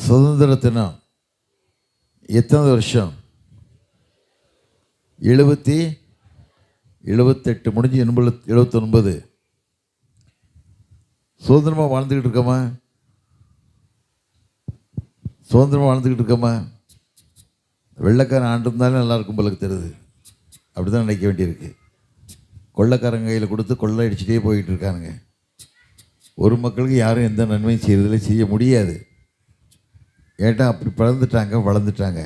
சுதந்திர தினம் எத்தனை வருஷம்? 78 முடிஞ்சு 79. சுதந்திரமாக வாழ்ந்துக்கிட்டு இருக்கோமா? சுதந்திரமாக வாழ்ந்துக்கிட்டு இருக்கோமா? வெள்ளைக்காரன் ஆண்டு இருந்தாலும் நல்லாயிருக்கும் போல தெரியுது. அப்படி தான் நினைக்க வேண்டியிருக்கு. கொள்ளைக்காரங்க கையில் கொடுத்து கொள்ளை அடிச்சுட்டே போயிட்டு இருக்கானுங்க. ஒரு மக்களுக்கு யாரும் எந்த நன்மையும் செய்கிறதில்ல, செய்ய முடியாது. ஏட்டா அப்படி வளர்ந்துட்டாங்க.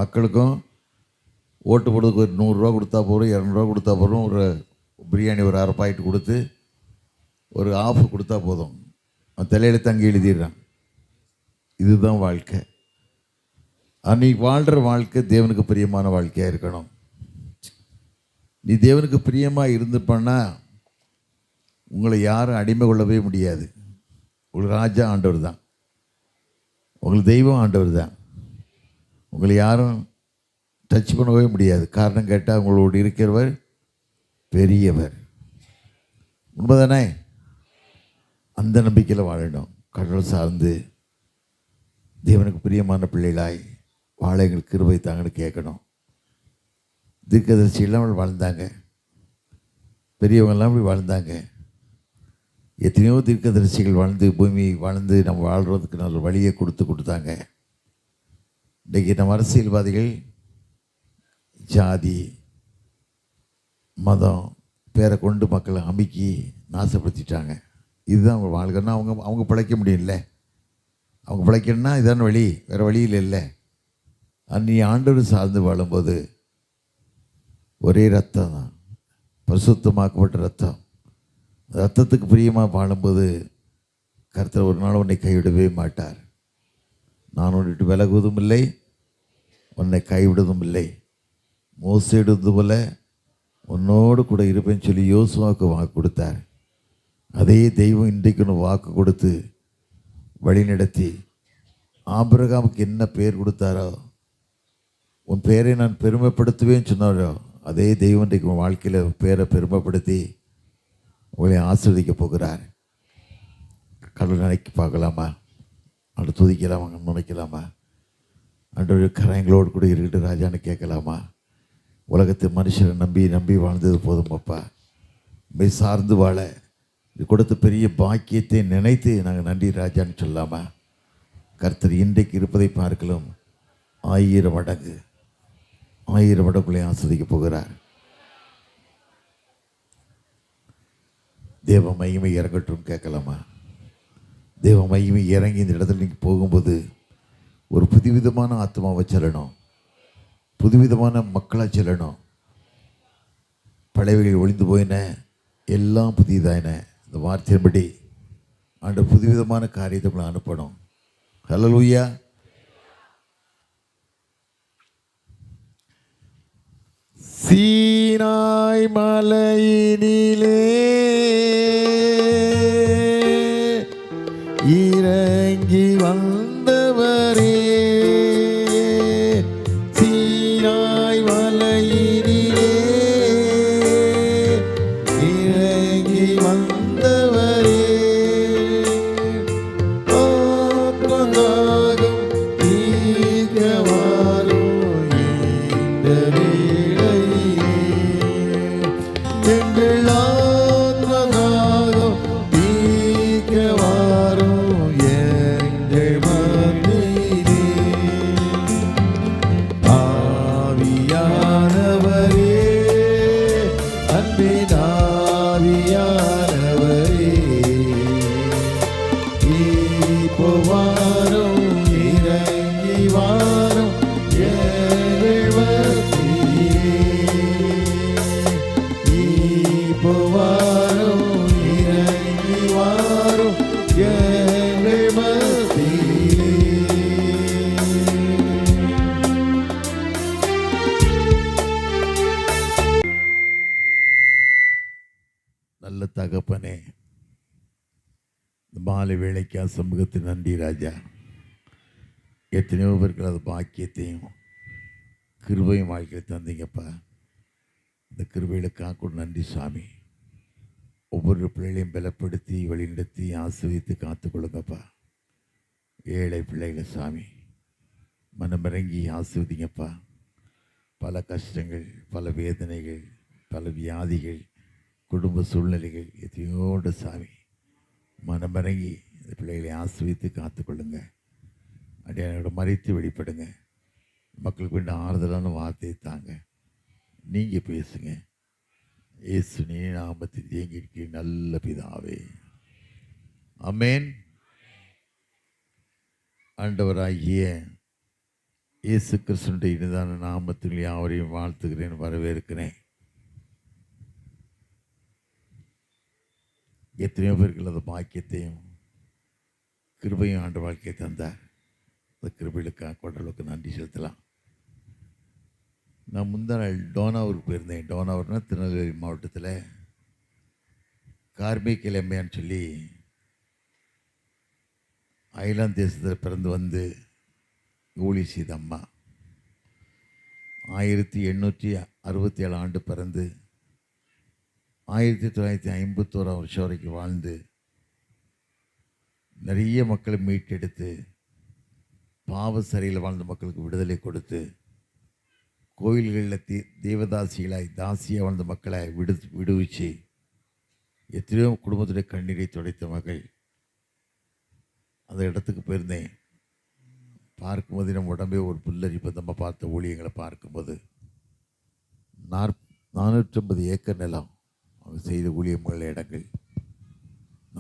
மக்களுக்கும் ஓட்டு போடுறதுக்கு ஒரு 100 ரூபா கொடுத்தா போகிறோம், 200 ரூபா கொடுத்தா போகிறோம், ஒரு பிரியாணி ஒரு 1/2 பாக்கெட் கொடுத்து ஒரு ஆஃப் கொடுத்தா போதும், அவன் தலையில் தங்கி எழுதிடுறான். இதுதான் வாழ்க்கை. அன்றைக்கி வாழ்கிற வாழ்க்கை தேவனுக்கு பிரியமான வாழ்க்கையாக இருக்கணும். நீ தேவனுக்கு பிரியமாக இருந்துப்பன்னா உங்களை யாரும் அடிமை கொள்ளவே முடியாது. உங்களுக்கு ராஜா ஆண்டவர் தான், உங்களுக்கு தெய்வம் ஆண்டவர் தான். உங்களை யாரும் டச் பண்ணவே முடியாது. காரணம் கேட்டால் உங்களோடு இருக்கிறவர் பெரியவர். உண்மைதானே? அந்த நம்பிக்கையில் வாழணும். கடவுள் சார்ந்து தேவனுக்கு பிரியமான பிள்ளைகளாய் வாழ எங்களுக்கு கிருபை தாங்கன்னு கேட்கணும். தீர்க்கதரிசி இல்லாமல் வாழ்ந்தாங்க, பெரியவங்கெல்லாம் இப்படி வாழ்ந்தாங்க. எத்தனையோ தீர்க்கதரிசிகள் வாழ்ந்து பூமி வாழ்ந்து நம்ம வாழ்கிறதுக்கு நல்ல வழியை கொடுத்தாங்க. இன்றைக்கி நம்ம அரசியல்வாதிகள் ஜாதி மதம் பேரை கொண்டு மக்களை அமுக்கி நாசப்படுத்திட்டாங்க. இதுதான் அவங்க வாழ்க்கைன்னா அவங்க பிழைக்க முடியல. அவங்க பிழைக்கணும்னா இதான வழி, வேறு வழியில் இல்லை. நீ ஆண்டவர் சார்ந்து வாழும்போது ஒரே ரத்தம் தான், பரிசுத்தமாக்கப்பட்ட ரத்தம். ரத்தத்துக்கு பிரியமாக வாழும்போது கர்த்தர் ஒரு நாள் உன்னை கைவிடவே மாட்டார். நான் உன்னிட்டு விலகுவதும் இல்லை, உன்னை கைவிடுவதும் இல்லை. மோசேடுவது போல உன்னோடு கூட இருப்பேன்னு சொல்லி யோசுவாவுக்கு வாக்கு கொடுத்தார். அதே தெய்வம் இன்றைக்கு ஒன்று வாக்கு கொடுத்து வழி நடத்தி ஆபிரகாமுக்கு என்ன பேர் கொடுத்தாரோ, உன் பேரை நான் பெருமைப்படுத்துவேன்னு சொன்னாரோ, அதே தெய்வம் இன்றைக்கு உன் வாழ்க்கையில் பேரை பெருமைப்படுத்தி உங்களை ஆசீர்வதிக்க போகிறார். கடவுள் நினைக்க பார்க்கலாமா? அவனை துதிக்கலாமா? நினைக்கலாமா? அன்று கரைங்களோடு கூட இருக்கட்டும் ராஜான்னு கேட்கலாமா? உலகத்து மனுஷனை நம்பி வாழ்ந்தது போதும் அப்பா, மெய் சார்ந்து வாழ இது கொடுத்த பெரிய பாக்கியத்தை நினைத்து நாங்கள் நன்றி ராஜான்னு சொல்லாமா? கர்த்தர் இன்றைக்கு இருப்பதை பார்க்கலாம் 1000 மடங்கு ஆஸ்வதிக்க போகிறார். தேவ மகிமை இறங்கட்டும் கேட்கலாமா? தேவ மகிமை இறங்கி இந்த இடத்துல நீங்கள் போகும்போது ஒரு புதுவிதமான ஆத்மாவை செல்லணும், புதுவிதமான மக்களாக செல்லணும். பழையவைகள் ஒளிந்து போயின, எல்லாம் புதியதாயின. இந்த வார்த்தையின்படி ஆண்டவர் புதுவிதமான காரியத்தை உங்களை அனுப்பணும். ஹல்லேலூயா. சீனாய் மலையினிலே இறங்கி வந்தவரே, சீனாய் மலையினிலே இறங்கி வந்தவரே, ஆத்மதாகம் தீர்க்கவாரும் இந்த வேளையிலே, எங்கள் ஆத்மதாகம் தீர்க்கவாரும் எங்கள் மத்தியிலே, ஆவியானவரே, அன்பின் ஆவியானவரே, இப்போ வாரும், இறங்கி வாரும் எங்கள் மத்தியிலே, இப்போ வாரும், இறங்கி வாரும் எங்கள் மத்தியிலே. நல்ல தகப்பனே, இந்த மாலை வேளைக்கு சமூகத்தில் நன்றி ராஜா. எத்தனையோ பேருக்கு அது பாக்கியத்தையும் கிருபையும் வாழ்க்கையில் தந்தீங்கப்பா. இந்த கிருபைகளுக்காக நன்றி சாமி. ஒவ்வொரு பிள்ளைகளையும் பலப்படுத்தி வழிநடத்தி ஆசீர்வதித்து காத்துக்கொள்ளுங்கப்பா. ஏழை பிள்ளைகளை சாமி மனமிறங்கி ஆசிர்வதிங்கப்பா. பல கஷ்டங்கள், பல வேதனைகள், பல வியாதிகள், குடும்ப சூழ்நிலைகள் எதையோடு சாமி மனமிறங்கி இந்த பிள்ளைகளை ஆசிர்வித்து காத்துக்கொள்ளுங்க. அடியானோட மறைத்து வெளிப்படுங்க. மக்களுக்கு வேண்டிய ஆறுதலான வார்த்தையை தாங்க. நீங்கள் பேசுங்க. இயேசு நாமத்தில் இயங்கிற்கு நல்ல பிதாவே, ஆமென். ஆண்டவராகிய இயேசு கிறிஸ்துவின் இனிதான நாமத்தில் யாவரையும் வாழ்த்துகிறேன், வரவேற்கிறேன். எத்தனையோ பேருக்கு அந்த பாக்கியத்தையும் கிருபையும் ஆண்டு வாழ்க்கையை தந்தார். அந்த கிருபைகளுக்காக கொண்டளவுக்கு நன்றி செலுத்தலாம். நான் முந்தா நாள் டோனாவூருக்கு போயிருந்தேன். டோனாவூர்னா திருநெல்வேலி மாவட்டத்தில் கார்மிக் எம்மையான்னு சொல்லி அயர்லாந்து தேசத்தில் பிறந்து வந்து ஊழி செய்த அம்மா. 1867 ஆண்டு பிறந்து 1951 வருஷம் வரைக்கும் வாழ்ந்து நிறைய மக்களை மீட்டெடுத்து பாவ சிறையில் வாழ்ந்த மக்களுக்கு விடுதலை கொடுத்து கோயில்களில் தேவதாசிகளாய் தாசியாக வாழ்ந்த மக்களை விடுவிச்சு எத்தனையோ குடும்பத்துடைய கண்ணீரை துடைத்த மகள். அந்த இடத்துக்கு போயிருந்தேன். பார்க்கும்போது நம்ம உடம்பே ஒரு புல்லரிப்பு. நம்ம பார்த்த ஊழியங்களை பார்க்கும்போது 450 ஏக்கர் நிலம் அவங்க செய்த ஊழியங்கள் இடங்கள்,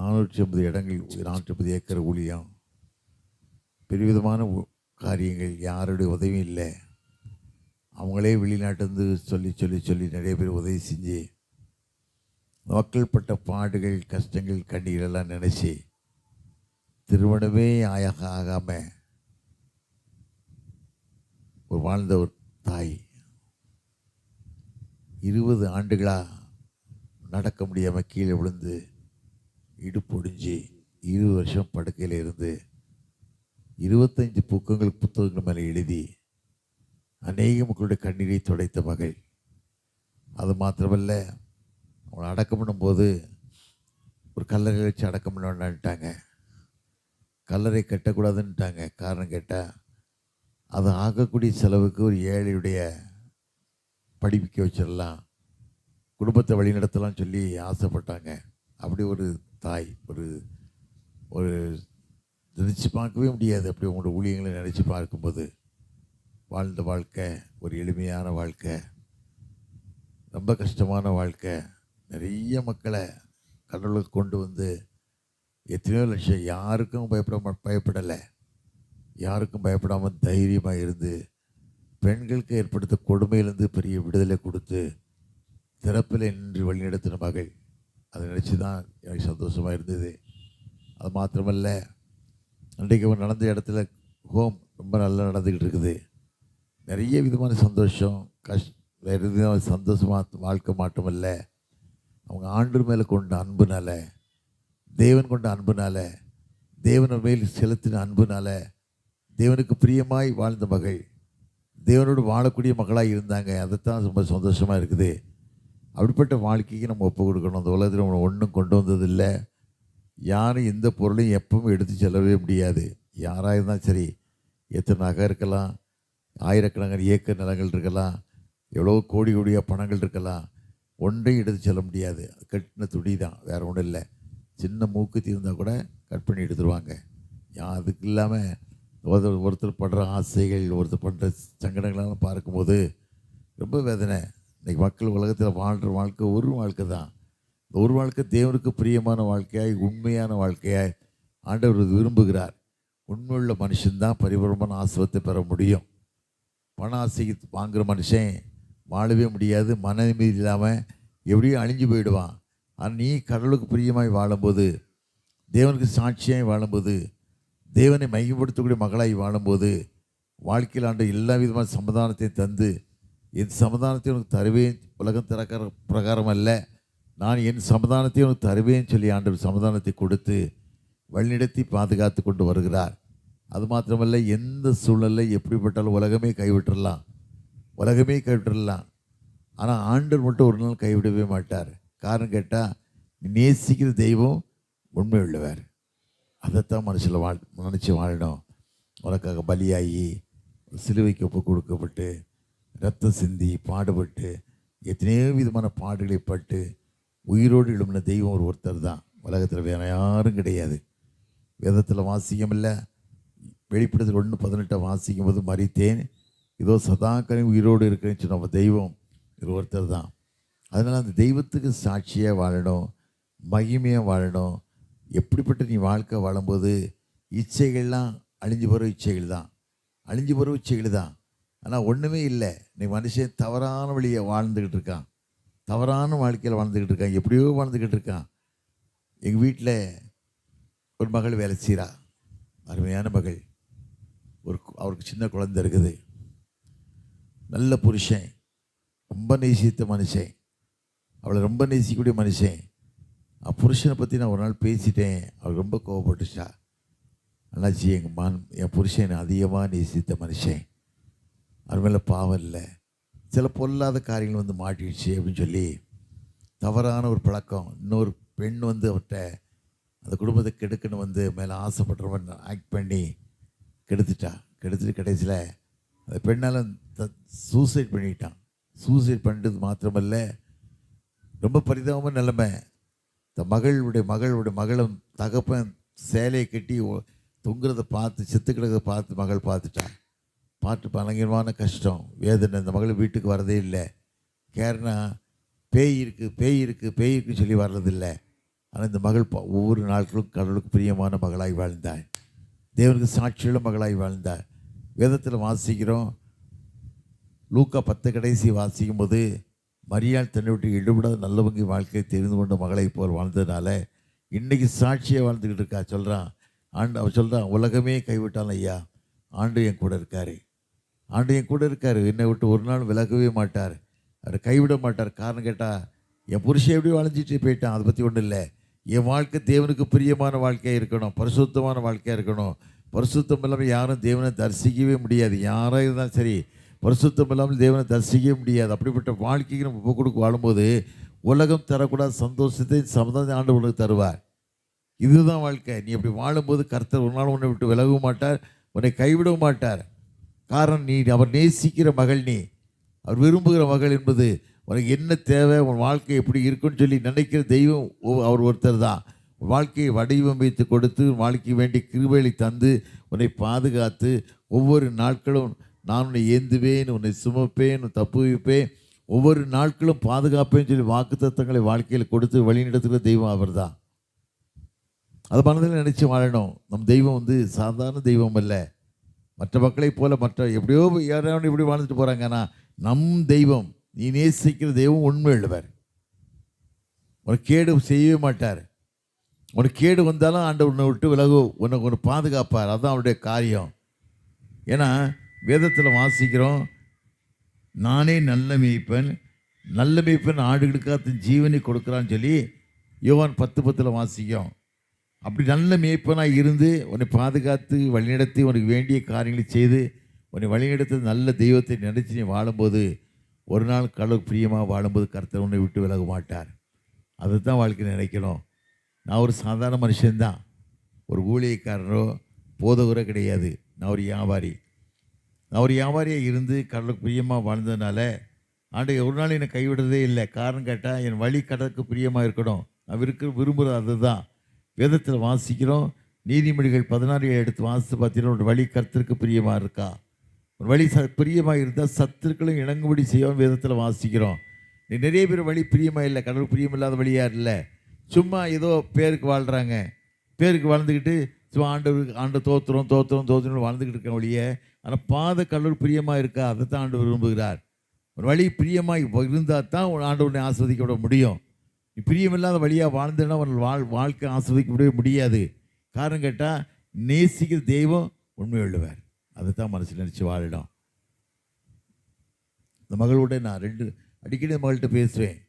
450 இடங்கள், 450 ஏக்கர் ஊழியம், பெருவிதமான காரியங்கள். யாருடைய உதவியும் இல்லை. அவங்களே வெளிநாட்டிலேருந்து சொல்லி சொல்லி சொல்லி நிறைய பேர் உதவி செஞ்சு மக்கள் பட்ட பாடுகள், கஷ்டங்கள், கண்ணீரெல்லாம் நினச்சி திருமணமே ஆகாமல் ஒரு வாழ்ந்த ஒரு தாய் 20 ஆண்டுகளாக நடக்க முடியாமல் கீழே விழுந்து இடுப்பு ஒடிஞ்சு 20 வருஷம் படுக்கையில் இருந்து 25 புத்தகங்கள் மேலே எழுதி அநேக மக்களுடைய கண்ணீரை துடைத்த மகள். அது மாத்திரமல்ல, அவங்களை அடக்கம் பண்ணும்போது ஒரு கல்லறை வச்சு அடக்கம் பண்ண வேண்டான்ட்டாங்க. கல்லறை கட்டக்கூடாதுன்ட்டாங்க. காரணம் கேட்டால் அது ஆகக்கூடிய செலவுக்கு ஒரு ஏழையுடைய படிப்பிக்க வச்சிடலாம், குடும்பத்தை வழிநடத்தலாம் சொல்லி ஆசைப்பட்டாங்க. அப்படி ஒரு தாய், ஒரு நினச்சி பார்க்கவே முடியாது. அப்படி உங்களோட ஊழியங்களை நினச்சி பார்க்கும்போது வாழ்ந்த வாழ்க்கை ஒரு எளிமையான வாழ்க்கை, ரொம்ப கஷ்டமான வாழ்க்கை. நிறைய மக்களை கடவுளுக்கு கொண்டு வந்து எத்தனையோ லட்சம், யாருக்கும் பயப்படலை, யாருக்கும் பயப்படாமல் தைரியமாக இருந்து பெண்களுக்கு ஏற்படுத்த கொடுமையிலேருந்து பெரிய விடுதலை கொடுத்து திறப்பில் நின்று வழிநடத்தின மகள். அதை நினச்சி தான் எனக்கு சந்தோஷமாக இருந்தது. அது மாத்திரமல்ல, அன்றைக்கு நடந்த இடத்துல ஹோம் ரொம்ப நல்லா நடந்துக்கிட்டு இருக்குது. நிறைய விதமான சந்தோஷம், வேறு விதமான சந்தோஷமாக வாழ்க்கை மாற்றமல்ல, அவங்க ஆண்டு மேலே கொண்ட அன்புனால, தேவன் கொண்ட அன்புனால, தேவன் மேல் செலுத்தின அன்புனால, தேவனுக்கு பிரியமாய் வாழ்ந்த மகள், தேவனோடு வாழக்கூடிய மகளாக இருந்தாங்க. அதைத்தான் ரொம்ப சந்தோஷமாக இருக்குது. அப்படிப்பட்ட வாழ்க்கைக்கு நம்ம ஒப்பு கொடுக்கணும். அந்த உலகத்தில் நம்ம ஒன்றும் கொண்டு வந்ததில்லை. யாரும் எந்த பொருளையும் எப்பவும் எடுத்து செல்லவே முடியாது. யாராக இருந்தாலும் சரி, எத்தனை நகை இருக்கலாம், ஆயிரக்கணக்கான ஏக்கர் நிலங்கள் இருக்கலாம், எவ்வளோ கோடி கோடியாக பணங்கள் இருக்கலாம், ஒன்றையும் எடுத்து செல்ல முடியாது. கட்டின துடி தான், வேறு ஒன்றும் இல்லை. சின்ன மூக்குத்தி இருந்தால் கூட கட் பண்ணி எடுத்துருவாங்க. அதுக்கு இல்லாமல் ஒருத்தர் படுற ஆசைகள், ஒருத்தர் பண்ணுற சங்கடங்களெல்லாம் பார்க்கும்போது ரொம்ப வேதனை. இன்றைக்கி மக்கள் உலகத்தில் வாழ்கிற வாழ்க்கை ஒரு வாழ்க்கை தான். இந்த ஒரு வாழ்க்கை தேவனுக்கு பிரியமான வாழ்க்கையாய், உண்மையான வாழ்க்கையாய் ஆண்டவர் விரும்புகிறார். உண்மையுள்ள மனுஷன்தான் பரிபூர்ணமான ஆசீர்வாதத்தை பெற முடியும். பண ஆசைக்கு வாங்குகிற மனுஷன் வாழவே முடியாது. மன நிம்மதி இல்லாமல் எப்படியும் அழிஞ்சு போயிடுவான். ஆனால் நீ கடவுளுக்கு பிரியமாய் வாழும்போது, தேவனுக்கு சாட்சியாய் வாழும்போது, தேவனை மையப்படுத்தக்கூடிய மகளாய் வாழும்போது, வாழ்க்கையில் ஆண்ட எல்லா விதமான சமாதானத்தையும் தந்து, என் சமாதானத்தை உனக்கு தருவேன், உலகம் திறக்கிற பிரகாரம் அல்ல, நான் என் சமாதானத்தை உனக்கு தருவேன்னு சொல்லி ஆண்டவர் சமாதானத்தை கொடுத்து வழிநடத்தி பாதுகாத்து கொண்டு வருகிறார். அது மாத்திரமல்ல, எந்த சூழ்நிலை எப்படிப்பட்டாலும் உலகமே கைவிட்டுடலாம், ஆனால் ஆண்டவர் மட்டும் ஒரு நாள் கைவிடவே மாட்டார். காரணம் கேட்டால், நேசிக்கிற தெய்வம் உண்மை உள்ளவர். அதைத்தான் மனுஷில் நினச்சி வாழணும். உனக்காக பலியாகி சிலுவைக்கு ஒப்பு கொடுக்கப்பட்டு ரத்தம் சிந்தி பாடுபட்டு எத்தனையோ விதமான பாடுகளை பட்டு உயிரோடு எழும்பின தெய்வம் ஒருத்தர் தான். உலகத்தில் வேறு யாரும் கிடையாது. வேதத்தில் வாசிக்கம் இல்லை, வெளிப்படுத்தல் 1:18 வாசிக்கும் போது மரித்தேன், இதோ சதாக்கரையும் உயிரோடு இருக்கிறேன்னு சொன்ன தெய்வம் இது ஒருத்தர் தான். அதனால் அந்த தெய்வத்துக்கு சாட்சியாக வாழணும், மகிமையாக வாழணும். எப்படிப்பட்ட நீ வாழ்க்கை வாழும்போது இச்சைகள்லாம் அழிஞ்சு போகிற இச்சைகள் தான், அழிஞ்சு போகிற இச்சைகள் தான். ஆனால் ஒன்றுமே இல்லை, நீ மனுஷன் தவறான வழியை வாழ்ந்துக்கிட்டு இருக்கான், தவறான வாழ்க்கையில் வாழ்ந்துக்கிட்டு இருக்கான், எப்படியோ வாழ்ந்துக்கிட்டு இருக்கான். எங்கள் வீட்டில் ஒரு மகள் வேலை செய்கிறா, அருமையான மகள். அவருக்கு சின்ன குழந்தை இருக்குது. நல்ல புருஷன், ரொம்ப நேசித்த மனுஷன், அவளை ரொம்ப நேசிக்கக்கூடிய மனுஷன். புருஷனை பற்றி நான் ஒரு நாள் பேசிட்டேன், அவள் ரொம்ப கோவப்பட்டுச்சா. அண்ணாச்சி, என் புருஷனை அதிகமாக நேசித்த மனுஷன், அது மேலே பாவம் இல்லை, சில பொல்லாத காரியங்கள் வந்து மாட்டிடுச்சு அப்படின்னு சொல்லி தவறான ஒரு பழக்கம், இன்னொரு பெண் வந்து அவர்கிட்ட அந்த குடும்பத்தை கெடுக்கணும் வந்து மேலே ஆசைப்படுறவன் ஆக்ட் பண்ணி கெடுத்துட்டு கடைசியில் அந்த பெண்ணால் சூசைட் பண்ணிட்டான். சூசைட் பண்ணிட்டது மாத்திரமல்ல, ரொம்ப பரிதாபமான நிலைமை. மகளுடைய மகளும் தகப்பன் சேலையை கட்டி தொங்குறதை பார்த்து, செத்து கிடக்கிறத பார்த்து மகள் பார்த்து பயங்கரமான கஷ்டம், வேதனை. அந்த மகள் வீட்டுக்கு வரதே இல்லை. காரணம் பேய் இருக்குன்னு சொல்லி வர்றதில்லை. ஆனால் இந்த மகள் ஒவ்வொரு நாட்களும் கடவுளுக்கு பிரியமான மகளாய் வாழ்ந்தாள், தேவனுக்கு சாட்சியுள்ள மகளாய் வாழ்ந்தாள். வேதத்தில் வாசிக்கிறோம், லூக்கா 10 கடைசி வாசிக்கும் போது மரியாள் தன்னை விட்டு ஈடுபடாத நல்லவங்க வாழ்க்கையை தெரிந்து கொண்ட மகளை போல் வாழ்ந்ததுனால இன்றைக்கி சாட்சியாக வாழ்ந்துக்கிட்டு இருக்கா. அவள் சொல்கிறான், உலகமே கைவிட்டாலும் ஐயா, ஆண்டு என் கூட இருக்கார், என்னை விட்டு ஒரு நாள் விலகவே மாட்டார், அவர் கைவிட மாட்டார். காரணம் கேட்டால் என் புருஷன் எப்படி வாழ்ந்துட்டு போயிட்டான், அதை பற்றி ஒன்றும் இல்லை. என் வாழ்க்கை தேவனுக்கு பிரியமான வாழ்க்கையாக இருக்கணும், பரிசுத்தமான வாழ்க்கையாக இருக்கணும். பரிசுத்தம் இல்லாமல் யாரும் தேவனை தரிசிக்கவே முடியாது. யாராக இருந்தாலும் சரி, பரிசுத்தம் இல்லாமல் தேவனை தரிசிக்கவே முடியாது. அப்படிப்பட்ட வாழ்க்கைக்கு நம்ம ஒப்பு கொடுக்க வாழும்போது உலகம் தரக்கூடாத சந்தோஷத்தை சமாதான ஆண்டு உனக்கு தருவார். இதுதான் வாழ்க்கை. நீ அப்படி வாழும்போது கர்த்தர் ஒரு நாள் உன்னை விட்டு விலகவும் மாட்டார், உன்னை கைவிடவும் மாட்டார். காரணம், நீ அவர் நேசிக்கிற மகள், நீ அவர் விரும்புகிற மகள் என்பது உனக்கு என்ன தேவை, உன் வாழ்க்கை எப்படி இருக்குன்னு சொல்லி நினைக்கிற தெய்வம் அவர் ஒருத்தர் தான். வாழ்க்கையை வடிவமைத்து கொடுத்து வாழ்க்கை வேண்டிய கிருபைகளை தந்து உன்னை பாதுகாத்து ஒவ்வொரு நாட்களும் நான் உன்னை ஏந்துவேன், உன்னை சுமப்பேன், தப்புவிப்பேன், ஒவ்வொரு நாட்களும் பாதுகாப்பேன்னு சொல்லி வாக்குத்தத்தங்களை வாழ்க்கையில் கொடுத்து வழிநடத்துகிற தெய்வம் அவர் தான். அது மனதில் நினச்சி வாழணும். நம் தெய்வம் வந்து சாதாரண தெய்வம் அல்ல. மற்ற மக்களைப் போல எப்படியோ யாராவது இப்படி வாழ்ந்துட்டு போகிறாங்கன்னா, நம் தெய்வம், நீ நேசிக்கிற தெய்வம் உண்மை எழுவர், உனக்கு கேடு செய்யவே மாட்டார். உனக்கு கேடு வந்தாலும் ஆண்டவர் உன்னை விட்டு விலகும், உன்னை பாதுகாப்பார். அதுதான் அவருடைய காரியம். ஏன்னா வேதத்தில் வாசிக்கிறோம், நானே நல்ல மேய்ப்பன் ஆடுகளுக்காக ஜீவனை கொடுக்குறான்னு சொல்லி யோவான் 10:10 வாசிக்கும். அப்படி நல்ல மேய்ப்பனாக இருந்து உன்னை பாதுகாத்து வழிநடத்தி உனக்கு வேண்டிய காரியங்களை செய்து உன்னை வழிநடத்த நல்ல தெய்வத்தை நினைச்சு நீ வாழும்போது ஒரு நாள் கடவுளுக்கு பிரியமாக வாழும்போது கர்த்தர் உன்னை விட்டு விலக மாட்டார். அதை தான் வாழ்க்கை நினைக்கணும். நான் ஒரு சாதாரண மனுஷன்தான், ஒரு ஊழியக்காரரோ போதகரோ கிடையாது. நான் ஒரு வியாபாரியாக இருந்து கடவுளுக்கு பிரியமாக வாழ்ந்ததுனால ஆண்டு ஒரு நாள் என்னை கைவிடுறதே இல்லை. காரணம் கேட்டால் என் வழி கடலுக்கு பிரியமாக இருக்கணும். நான் விரும்புகிறது அதுதான். வேதத்தில் வாசிக்கிறோம், நீதிமொழிகள் 16 எடுத்து வாசித்து பார்த்தீங்கன்னா ஒரு வழி கர்த்தருக்கு பிரியமாக இருக்கா, ஒரு வழி பிரியமாக இருந்தால் சத்துருக்களும் இணங்குபடி செய்யும். வேதத்தில் வாசிக்கிறோம். நீ நிறைய பேர் வழி பிரியமாக இல்லை, கடவுள் பிரியமில்லாத வழியாக இல்லை, சும்மா ஏதோ பேருக்கு வாழ்கிறாங்க. பேருக்கு வாழ்ந்துக்கிட்டு சும்மா ஆண்டு தோத்துறோம் வாழ்ந்துக்கிட்டு இருக்க வழியை. ஆனால் பாத கடவுள் பிரியமாக இருக்கா, அதை தான் ஆண்டு விரும்புகிறார். ஒரு வழி பிரியமாக இருந்தால் தான் ஆண்டவனை ஆஸ்வதிக்க விட முடியும். நீ பிரியமில்லாத வழியாக வாழ்ந்தேன்னா உன் வாழ்க்கை ஆஸ்வதிக்க முடியாது. காரணம் கேட்டால் நேசிக்கிற தெய்வம் உண்மை எழுவார். அதை தான் மனசில் நினச்சி வாழிடும். இந்த மகளோட நான் அடிக்கடி மகள்கிட்ட பேசுவேன்.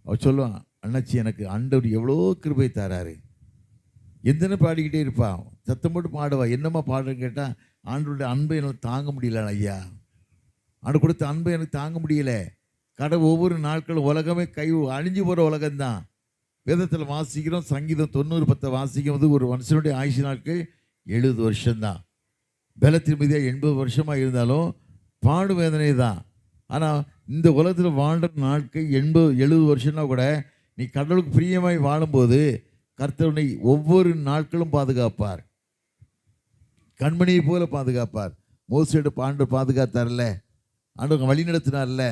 அவள் சொல்லுவான், அண்ணாச்சி எனக்கு ஆண்டவர் எவ்வளோ கிருபை தராரு. எந்தன பாடிக்கிட்டே இருப்பான், சத்தம் போட்டு பாடுவா. என்னம்மா பாடுறேன்னு கேட்டால், ஆண்டவருடைய அன்பை எனக்கு தாங்க முடியல ஐயா, ஆண்டு கொடுத்த அன்பை எனக்கு தாங்க முடியலை. கடவுள் ஒவ்வொரு நாட்களும் உலகமே அழிஞ்சு போகிற உலகம்தான். வேதத்தில் வாசிக்கிறோம், சங்கீதம் 90:10 வாசிக்கும் போது ஒரு மனுஷனுடைய ஆயுசு நாட்கள் 70 வருஷம்தான். பலத்தின் மீதியாக 80 வருஷமாக இருந்தாலும் பாடு வேதனை தான். ஆனால் இந்த உலகத்தில் வாழ்கிற நாட்கள் 80-70 வருஷம்னா கூட நீ கடவுளுக்கு பிரியமாய் வாழும்போது கர்த்தர் ஒவ்வொரு நாட்களும் பாதுகாப்பார். கண்மணியை போல பாதுகாப்பார். மோசையோட ஆண்டவர் பாதுகாத்தார்ல, ஆண்டவர் வழி நடத்தினார்ல.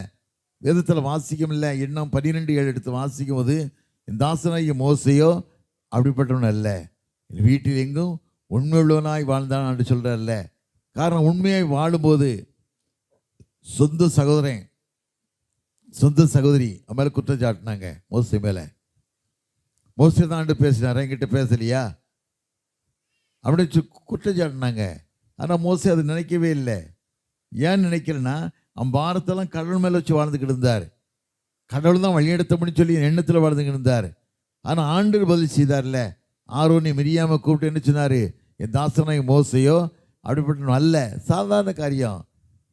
வேதத்தில் வாசிக்கும் இல்லை, எண்ணம் 12:7 எடுத்து வாசிக்கும் போது என் தாசனாகிய மோசையோ அப்படிப்பட்டவன் அல்ல, என் வீட்டில் எங்கும் உண்மை உள்ளவனாய் வாழ்ந்தான் என்று சொல்கிறார்ல. காரணம், உண்மையாய் வாழும்போது சொந்த சகோதரன் சொந்த சகோதரி அவன் மேலே குற்றம் சாட்டினாங்க. மோசை மேலே மோசை தான் ஆண்டு பேசினார், என்கிட்ட பேசலையா அப்படின்னு குற்றம் சாட்டினாங்க. ஆனால் மோசை அதை நினைக்கவே இல்லை. ஏன் நினைக்கலன்னா, அவன் பாரத்தெல்லாம் கடவுள் மேலே வச்சு வாழ்ந்துக்கிட்டு இருந்தார். கடவுள் தான் வழிநடத்தப்படின்னு சொல்லி எண்ணத்தில் வாழ்ந்துக்கிட்டு இருந்தார். ஆனால் ஆண்டவர் பதில் செய்தார்ல. ஆரோனை மிரியாமை கூப்பிட்டு என்ன சொன்னார், என் தாசனாய் மோசையோ அப்படிப்பட்ட அல்ல. சாதாரண காரியம்.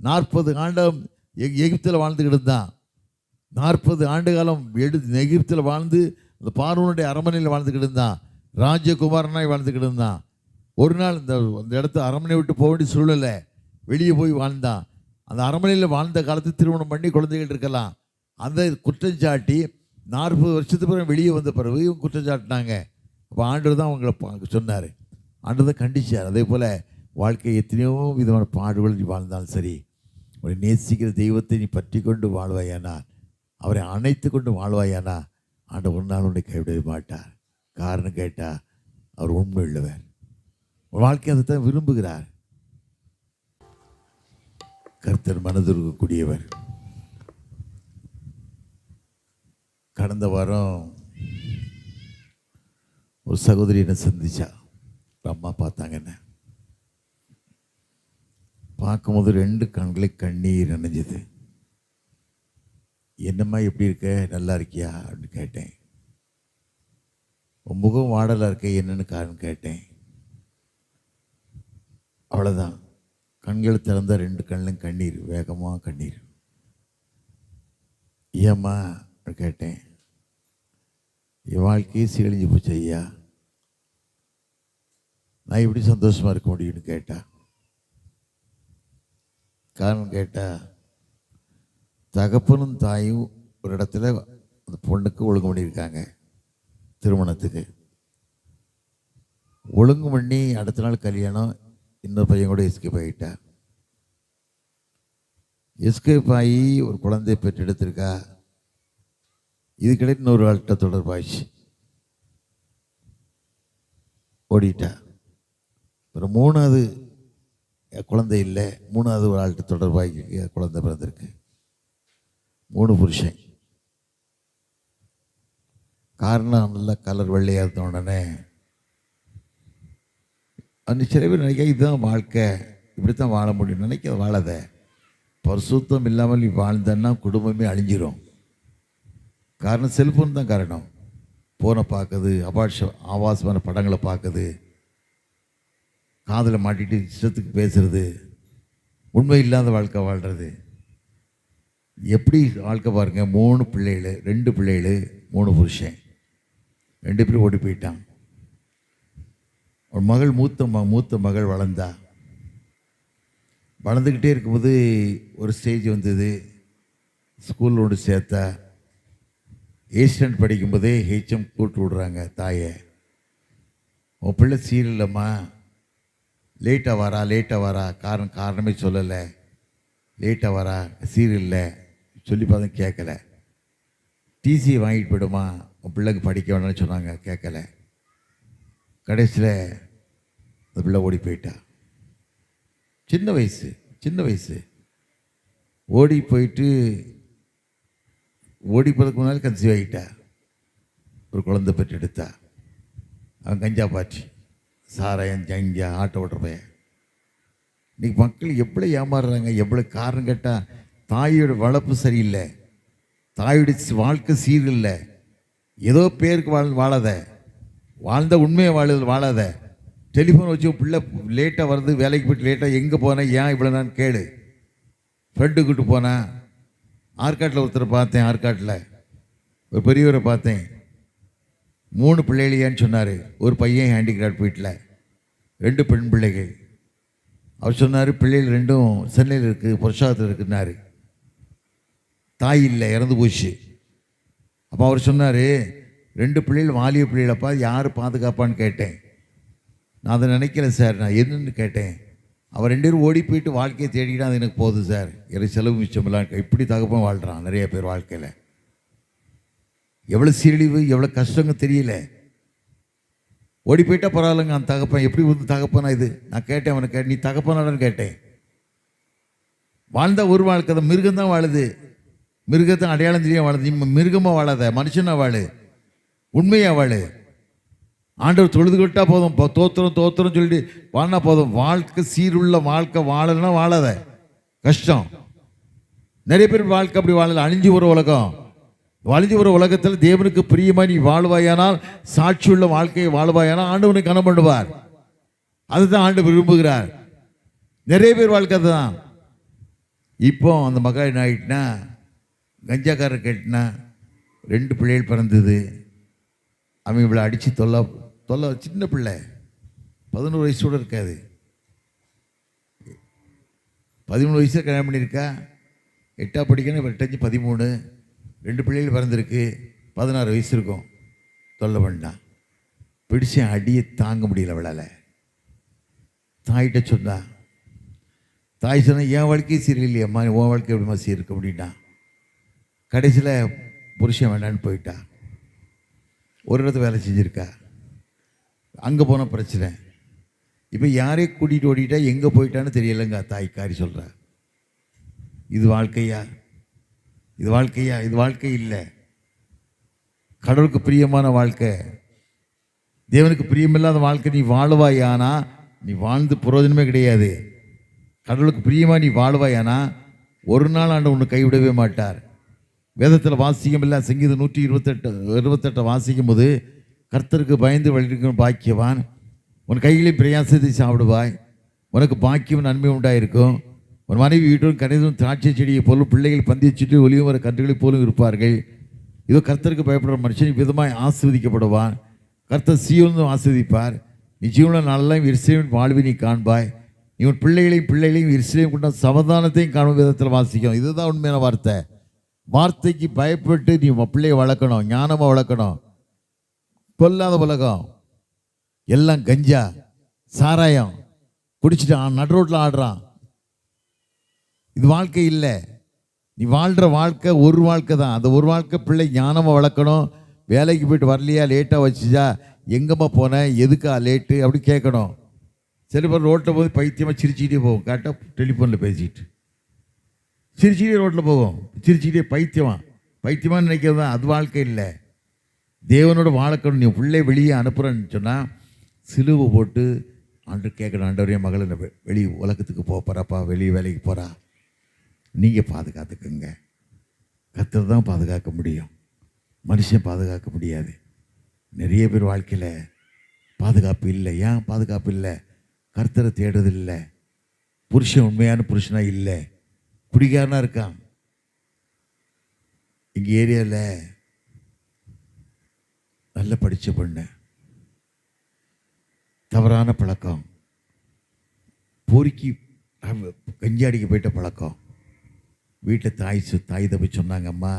40 ஆண்டம் எகிப்தில் வாழ்ந்துக்கிட்டு இருந்தான். 40 ஆண்டு காலம் எகிப்தில் வாழ்ந்து அந்த பார்வோனுடைய அரண்மனையில் வாழ்ந்துக்கிட்டு இருந்தான். ராஜகுமாரனாய் வாழ்ந்துக்கிட்டு இருந்தான். ஒரு நாள் அந்த இடத்த அரண்மனை விட்டு போக வேண்டிய சூழ்நிலை, வெளியே போய் வாழ்ந்தான். அந்த அரண்மனையில் வாழ்ந்த காலத்தில் திருமணம் பண்ணி குழந்தைகள் இருக்கலாம். அந்த குற்றம் சாட்டி 40 வருஷத்துக்கு பிறகு வெளியே வந்த பிறகு இவங்க குற்றம் சாட்டினாங்க. அப்போ ஆண்டவர் தான் அவங்களை சொன்னார், ஆண்டவர் தான் கண்டிச்சார். அதே போல் வாழ்க்கை எத்தனையோ விதமான பாடுகள் நீ வாழ்ந்தாலும் சரி, உன்னை நேசிக்கிற தெய்வத்தை நீ பற்றி கொண்டு வாழ்வாயானா, அவரை அணைத்து கொண்டு வாழ்வாயானா, ஆண்டவர் ஒரு நாள் உன்னை கைவிடவே மாட்டார். காரணம் கேட்டால் அவர் உண்மை உள்ளவர். உன் வாழ்க்கை அதை தான் விரும்புகிறார். கர்த்தர் மனதிருக்கக்கூடியவர். கடந்த வாரம் ஒரு சகோதரி என்னை சந்திச்சா. அம்மா பார்த்தாங்க. என்ன பார்க்கும்போது 2 கண்களை கண்ணீர் நனைஞ்சது. என்னம்மா எப்படி இருக்க, நல்லா இருக்கியா அப்படின்னு கேட்டேன். உன் முகம் வாடலாக இருக்க, என்னன்னு காரணம் கேட்டேன். அவ்வளோதான். கண்கள் திறந்த 2 கண்ணிலும் கண்ணீர், வேகமாக கண்ணீர். ஏம்மா கேட்டேன். என் வாழ்க்கையே சீழிஞ்சு போச்சு ஐயா, நான் எப்படி சந்தோஷமாக இருக்க முடியும்னு கேட்டா. காரணம் கேட்டால், தகப்பனும் தாயும் ஒரு இடத்துல அந்த பொண்ணுக்கு ஒழுங்கு பண்ணியிருக்காங்க. திருமணத்துக்கு ஒழுங்கு பண்ணி அடுத்த நாள் கல்யாணம். இன்னொரு பையன் கூட எஸ்கேப் ஆகிட்டா. எஸ்கேப் ஆகி ஒரு குழந்தைய பெற்றெடுத்திருக்கா. இதுக்கிடையே இன்னொரு ஆள்கிட்ட தொடர்பாயிடுச்சு, ஓடிட்டா. அப்புறம் 3வது குழந்தை இல்லை, 3வது ஒரு ஆள்கிட்ட தொடர்பாகி குழந்தை பிறந்திருக்கு. 3 புருஷன். காரணம் நல்லா கலர் வெள்ளையாக இருந்த உடனே அந்த சில பேர் நினைக்க இதுதான் வாழ்க்கை, இப்படித்தான் வாழ முடியும் நினைக்க வாழாத. பரிசுத்தம் இல்லாமல் நீ வாழ்ந்தன்னா குடும்பமே அழிஞ்சிரும். காரணம் செல்ஃபோன் தான் காரணம். ஃபோனை பார்க்குது, ஆபாசமான படங்களை பார்க்குது, காதில் மாட்டிட்டு இஷ்டத்துக்கு பேசுறது, உண்மை இல்லாத வாழ்க்கை வாழ்கிறது. எப்படி வாழ்க்கை பாருங்க. 3 பிள்ளைகள், 2 பிள்ளைகள், 3 புருஷன், 2 பேரும் ஓடி போயிட்டான். ஒரு மகள், மூத்த மகள் வளர்ந்தா. வளர்ந்துக்கிட்டே இருக்கும்போது ஒரு ஸ்டேஜ் வந்தது. ஸ்கூலில் ஒன்று சேர்த்தா. ஏசியன்ட் படிக்கும்போதே ஹெச்எம் கூப்பிட்டு விடுறாங்க தாயை. உன் பிள்ளை சீரியல்லம்மா, லேட்டாக வரா, காரணமே சொல்லலை, லேட்டாக வரா, சீரியல்ல சொல்லி பார்த்தா கேட்கல. டிசியை வாங்கிட்டு போயிடுமா, உன் பிள்ளைக்கு படிக்க வேண்டாம்னு சொன்னாங்க, கேட்கல. கடைசியில் அந்த பிள்ளை ஓடி போயிட்டா. சின்ன வயசு ஓடி போயிட்டு, ஓடி போகிறதுக்கு முன்னாடி கன்சீவ் ஆகிட்டா. ஒரு குழந்தை பெற்றெடுத்தா. அவன் கஞ்சா பாய்ச்சி, சாராயம், ஜஞ்சா, ஆட்டோ ஓட்டுற பையன். இன்றைக்கி மக்கள் எவ்வளோ ஏமாறுறாங்க, எவ்வளோ காரணம் கேட்டால் தாயோட வளர்ப்பு சரியில்லை, தாயோட வாழ்க்கை சீரில்லை. ஏதோ பேருக்கு வாழாத, வாழ்ந்த உண்மையை வாழாத. டெலிஃபோன் வச்சு பிள்ளை லேட்டாக வருது, வேலைக்கு போய்ட்டு லேட்டாக, எங்கே போனேன், ஏன் இவ்வளோ நான் கேளு. ஃப்ரெண்டு கூட்டு போனேன். ஆற்காட்டில் ஒருத்தரை பார்த்தேன். ஆற்காட்டில் ஒரு பெரியவரை பார்த்தேன். 3 பிள்ளைகளையான்னு சொன்னார். ஒரு பையன் ஹேண்டிகிராஃப்ட் வீட்டில், 2 பெண் பிள்ளைகள். அவர் சொன்னார், பிள்ளைகள் ரெண்டும் சென்னையில் இருக்குது, புருஷாகத்தில் இருக்குன்னாரு. தாய் இல்லை, இறந்து போச்சு. அப்போ அவர் சொன்னார், 2 பிள்ளைகள் வாலிய பிள்ளைகளப்பா, யார் பாதுகாப்பான்னு கேட்டேன். நான் அதை நினைக்கிறேன் சார், நான் என்னன்னு கேட்டேன். அவர் 2 பேரும் ஓடி போயிட்டு வாழ்க்கையை தேடிக்கிட்டா அது எனக்கு போதும் சார், எனக்கு செலவு மிச்சமெல்லாம். இப்படி தகப்பன் வாழ்கிறான் நிறைய பேர் வாழ்க்கையில். எவ்வளோ சீரழிவு, எவ்வளோ கஷ்டங்க தெரியல. ஓடி போயிட்டா பரவாயில்லைங்க, அந்த தகப்பன் எப்படி வந்து தகப்பனா இது? நான் கேட்டேன், அவனை நீ தகப்பனாடான்னு கேட்டேன். வாழ்ந்தா ஒரு வாழ்க்கை தான். மிருகம் தான் வாழுது, மிருகத்தை அடையாளம் தெரியாம வாழுது. நீ மிருகமாக வாழாத, மனுஷனா வாழு, உண்மையாக வாழு. ஆண்டவர் தொழுதுகிட்டா போதும், தோத்திரம் சொல்லிட்டு வாழ்னா போதும். வாழ்க்கை சீருள்ள வாழ்க்கை வாழலைன்னா வாழாத, கஷ்டம். நிறைய பேர் வாழ்க்கை அப்படி வாழல. அழிஞ்சு ஒரு உலகம். அழிஞ்சு ஒரு உலகத்தில் தேவனுக்கு பிரியமாக நீ வாழ்வாயானால், சாட்சியுள்ள வாழ்க்கையை வாழ்வாயானால் ஆண்டவனை கனம் பண்ணுவார். அதுதான் ஆண்டவர் விரும்புகிறார். நிறைய பேர் வாழ்க்கை தான். இப்போ அந்த மகன் என்ன ஆகிட்டுனா, கஞ்சாக்காரர் கேட்டுனா 2 பிள்ளைகள் பிறந்தது. அவன் இவ்வளோ அடித்து தொல்லை சின்ன பிள்ளை, 11 வயசோடு இருக்காது. 13 வயசில் கல்யாணம் பண்ணியிருக்கா. 8ஆவது படிக்கணும், 8 13. 2 பிள்ளைகள் பிறந்திருக்கு, 16 வயசு இருக்கும். தொல்லை பண்ணான். பிடிச்ச அடியை தாங்க முடியல அவளால். தாயிட்ட சொன்னா, தாய் சொன்ன, என் வாழ்க்கையை சரியில்லையம்மா, உன் வாழ்க்கை எப்படிமா சீர்க்க அப்படின்னா. கடைசியில் புருஷன் வேண்டான்னு போயிட்டா. ஒரு இடத்துல வேலை செஞ்சுருக்கா, அங்கே போன பிரச்சனை. இப்போ யாரையும் கூட்டிகிட்டு ஓடிட்டா, எங்கே போயிட்டான்னு தெரியலைங்க தாய்க்காரி சொல்கிறா. இது வாழ்க்கையா? இது வாழ்க்கையா? இது வாழ்க்கை இல்லை. கடவுளுக்கு பிரியமான வாழ்க்கை, தேவனுக்கு பிரியமில்லாத வாழ்க்கை நீ வாழ்வாயானா நீ வாழ்ந்து பிரயோஜனமே கிடையாது. கடவுளுக்கு பிரியமாக நீ வாழ்வாயானா ஒரு நாள் ஆண்டு ஒன்று கைவிடவே மாட்டார். வேதத்தில் வாசிக்கும் இல்லை, சங்கீதம் 128 வாசிக்கும் போது, கர்த்தருக்கு பயந்து வழிக்கும் பாக்கியவான், உன் கைகளில் பிரயாசத்தை சாப்பிடுவாய், உனக்கு பாக்கியம் நன்மை உண்டாயிருக்கும். உன் மனைவி வீட்டும் கணிதம் திராட்சை செடியை போலும், பிள்ளைகள் பந்திய சுற்றி ஒளியும் வர கன்றுகளைப் போலும் இருப்பார்கள். இதோ கர்த்தருக்கு பயப்படுற மனுஷன் விதமாய் ஆஸ்வதிக்கப்படுவான். கர்த்தர் சீயோனும் ஆஸ்வதிப்பார். நீ ஜீவன நாளெல்லாம் எருசலேமின் வாழ்வை நீ காண்பாய். நீ உன் பிள்ளைகளையும் எருசலேம் கொண்ட சமாதானத்தையும் காணும் விதத்தில் வாசிக்கும். இதுதான் உண்மையான வார்த்தை. வார்த்தைக்கு பயப்பட்டு நீ பிள்ளையை வளர்க்கணும், ஞானமாக வளர்க்கணும். கொல்லாத உலகம் எல்லாம் கஞ்சா சாராயம் குடிச்சிட்டு நடு ரோட்டில் ஆடுறான். இது வாழ்க்கை இல்லை. நீ வாழ்கிற வாழ்க்கை ஒரு வாழ்க்கை தான். அந்த ஒரு வாழ்க்கை பிள்ளை ஞானமாக வளர்க்கணும். வேலைக்கு போய்ட்டு வரலையா, லேட்டாக வச்சுச்சா, எங்கம்மா போனேன், எதுக்கா லேட்டு அப்படி கேட்கணும். சில பேர் ரோட்டில் போய் பைத்தியமாக சிரிச்சுக்கிட்டே போகும். கரெக்டாக டெலிஃபோனில் பேசிக்கிட்டு சிரிச்சுக்கிட்டே ரோட்டில் போகும். சிரிச்சுக்கிட்டே பைத்தியமாக நினைக்கிறது தான். அது வாழ்க்கை இல்லை. தேவனோட வாழக்கணும். நீ பிள்ளை வெளியே அனுப்புகிறேன்னு சொன்னால் சிலுவை போட்டு ஆண்டு கேட்கணும், ஆண்டவரே மகளை வெளி உலகத்துக்கு போகிறப்பா, வெளியே வேலைக்கு போகிறா, நீங்கள் பாதுகாத்துக்குங்க. கர்த்தர் தான் பாதுகாக்க முடியும், மனுஷன் பாதுகாக்க முடியாது. நிறைய பேர் வாழ்க்கையில் பாதுகாப்பு இல்லை. ஏன் பாதுகாப்பு இல்லை? கர்த்தரை தேடுறதில்லை. புருஷன் உண்மையான புருஷனாக இல்லை, குடிகாரனாக இருக்கான். எங்கள் ஏரியாவில் நல்ல படித்த பொண்ணு, தவறான பழக்கம், பொறுக்கி கஞ்சாடிக்கு போயிட்ட பழக்கம். வீட்டில் தாய் தப்பி சொன்னாங்க, அம்மா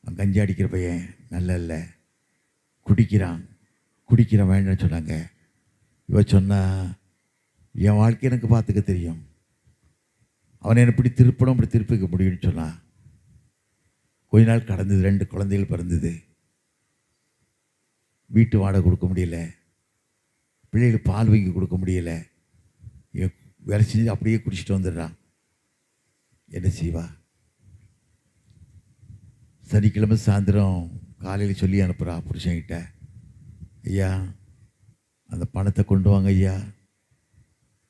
அவன் கஞ்சி அடிக்கிற பையன் நல்ல இல்லை, குடிக்கிறான் வேண்டாம்னு சொன்னாங்க. இவ சொன்னா, என் வாழ்க்கை எனக்கு பார்த்துக்க தெரியும், அவனை இப்படி திருப்பணும் இப்படி திருப்பிக்க முடியும்னு சொன்னான். கொஞ்ச நாள் கடந்தது, 2 குழந்தைகள் பிறந்தது. வீட்டு வாடகை கொடுக்க முடியல, பிள்ளைகளுக்கு பால் வாங்கி கொடுக்க முடியல, வேலை செஞ்சு அப்படியே குடிச்சிட்டு வந்துடுறான். என்ன செய்வா? சனிக்கிழமை சாயந்தரம் காலையில் சொல்லி அனுப்புகிறா புருஷன்கிட்ட, ஐயா அந்த பணத்தை கொண்டு வாங்க ஐயா,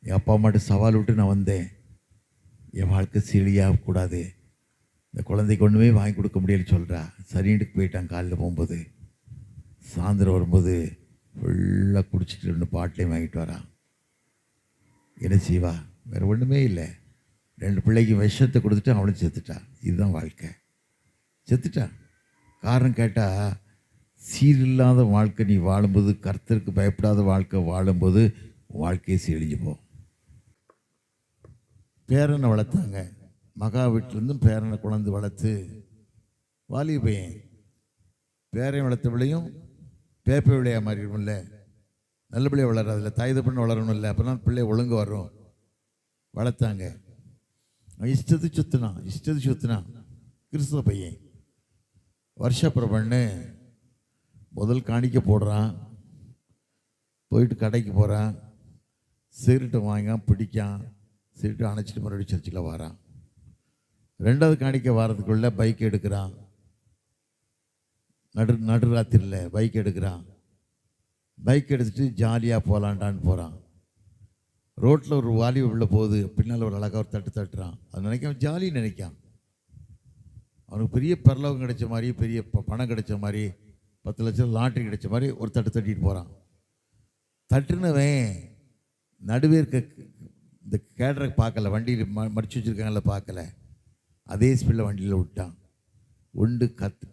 என் அப்பா அம்மாட்ட சவால் விட்டு நான் வந்தேன், என் வாழ்க்கை சீழியாகக்கூடாது, இந்த குழந்தைக்கு ஒன்றுமே வாங்கி கொடுக்க முடியலன்னு சொல்கிறா. சரின்ட்டு போயிட்டான். காலையில் போகும்போது சாயந்தரம் வரும்போது ஃபுல்லாக குடிச்சிட்டு 2 பாட்டிலையும் வாங்கிட்டு வரான். என்ன செய்வா? வேறு ஒன்றுமே இல்லை. 2 பிள்ளைக்கு விஷத்தை கொடுத்துட்டு அவளும் செத்துட்டா. இதுதான் வாழ்க்கை. செத்துட்டா. காரணம் கேட்டால், சீரில்லாத வாழ்க்கை நீ வாழும்போது, கர்த்தருக்கு பயப்படாத வாழ்க்கை வாழும்போது வாழ்க்கையை சீழிஞ்சு போகும். பேரனை வளர்த்தாங்க. மகா வீட்டிலேருந்தும் பேரனை குழந்தை வளர்த்து வாலிப பையன். பேரன் வளர்த்த பிள்ளையும் பேப்பை பிள்ளையாக மாறிடும்ல, நல்ல பிள்ளைய வளராதில்ல, தாய் தப்புன்னு வளரணும் இல்லை, அப்போ தான் பிள்ளை ஒழுங்கு வரும். வளர்த்தாங்க. இஷ்டத்துக்கு சுத்தினான். கிறிஸ்தவ பையன் வருஷப்பிரபன்னு முதல் காணிக்க போடுறான். போயிட்டு கடைக்கு போகிறான், சிகரெட்டை வாங்கான், பிடிக்கான், சிகரெட்டை அணைச்சிட்டு மறுபடியும் சர்ச்சில் வரான். ரெண்டாவது காணிக்க வாரத்துக்குள்ளே பைக் எடுக்கிறான். நடுராத்திரியில் பைக் எடுக்கிறான். பைக் எடுத்துகிட்டு ஜாலியாக போகலான்டான்னு போகிறான். ரோட்டில் ஒரு வாலிப உள்ள போகுது, பின்னால் ஒரு அழகாக ஒரு தட்டுறான். அது நினைக்காம ஜாலி நினைக்கான். அவனுக்கு பெரிய பரலோகம் கிடைச்ச மாதிரி, பெரிய பணம் கிடைச்ச மாதிரி, 10 லட்சம் லாட்ரி கிடைச்ச மாதிரி ஒரு தட்டிட்டு போகிறான். தட்டுனவன் நடுவே இருக்க இந்த கேடரை பார்க்கல, வண்டியில் மடிச்சு வச்சுருக்காங்கல்ல, பார்க்கல. அதே ஸ்பீடில் வண்டியில் விட்டான்.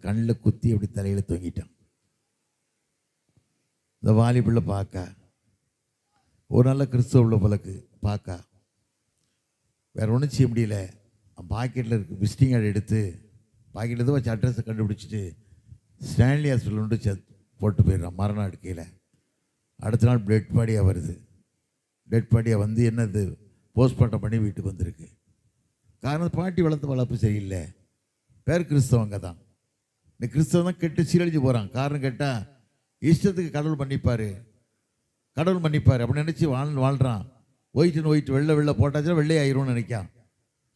கண்ணில் குத்தி அப்படி தலையில் தொங்கிட்டான். இந்த வாலிபுள்ள பார்க்க ஒரு நல்ல கிறிஸ்தவ உள்ள போலக்கு பார்க்க வேறு ஒன்றும் செய்ய முடியல. பாக்கெட்டில் இருக்கு விசிட்டிங் கார்டு எடுத்து பாக்கெட்டில் தான் வச்சு அட்ரஸை கண்டுபிடிச்சிட்டு ஸ்டான்லி ஹாஸ்பிட்டல் ஒன்று போட்டு போயிடுறான். மரணம் அடுக்கையில் அடுத்த நாள் டெட் பாடியாக வருது. டெட் பாடியாக வந்து என்னது போஸ்ட்மார்ட்டம் பண்ணி வீட்டுக்கு வந்திருக்கு. காரணம் பாட்டி வளர்ப்பு சரியில்லை. பேர் கிறிஸ்தவங்க தான். இந்த கிறிஸ்தவம் தான் கெட்டு சீரழிஞ்சு போகிறான். காரணம் கேட்டால் இஷ்டத்துக்கு கடவுள் மன்னிப்பார் அப்படின்னு நினச்சி வாழ்கிறான். ஒயிட்டு வெள்ளை போட்டாச்சுன்னா வெள்ளை ஆயிரும்னு நினைக்கான்.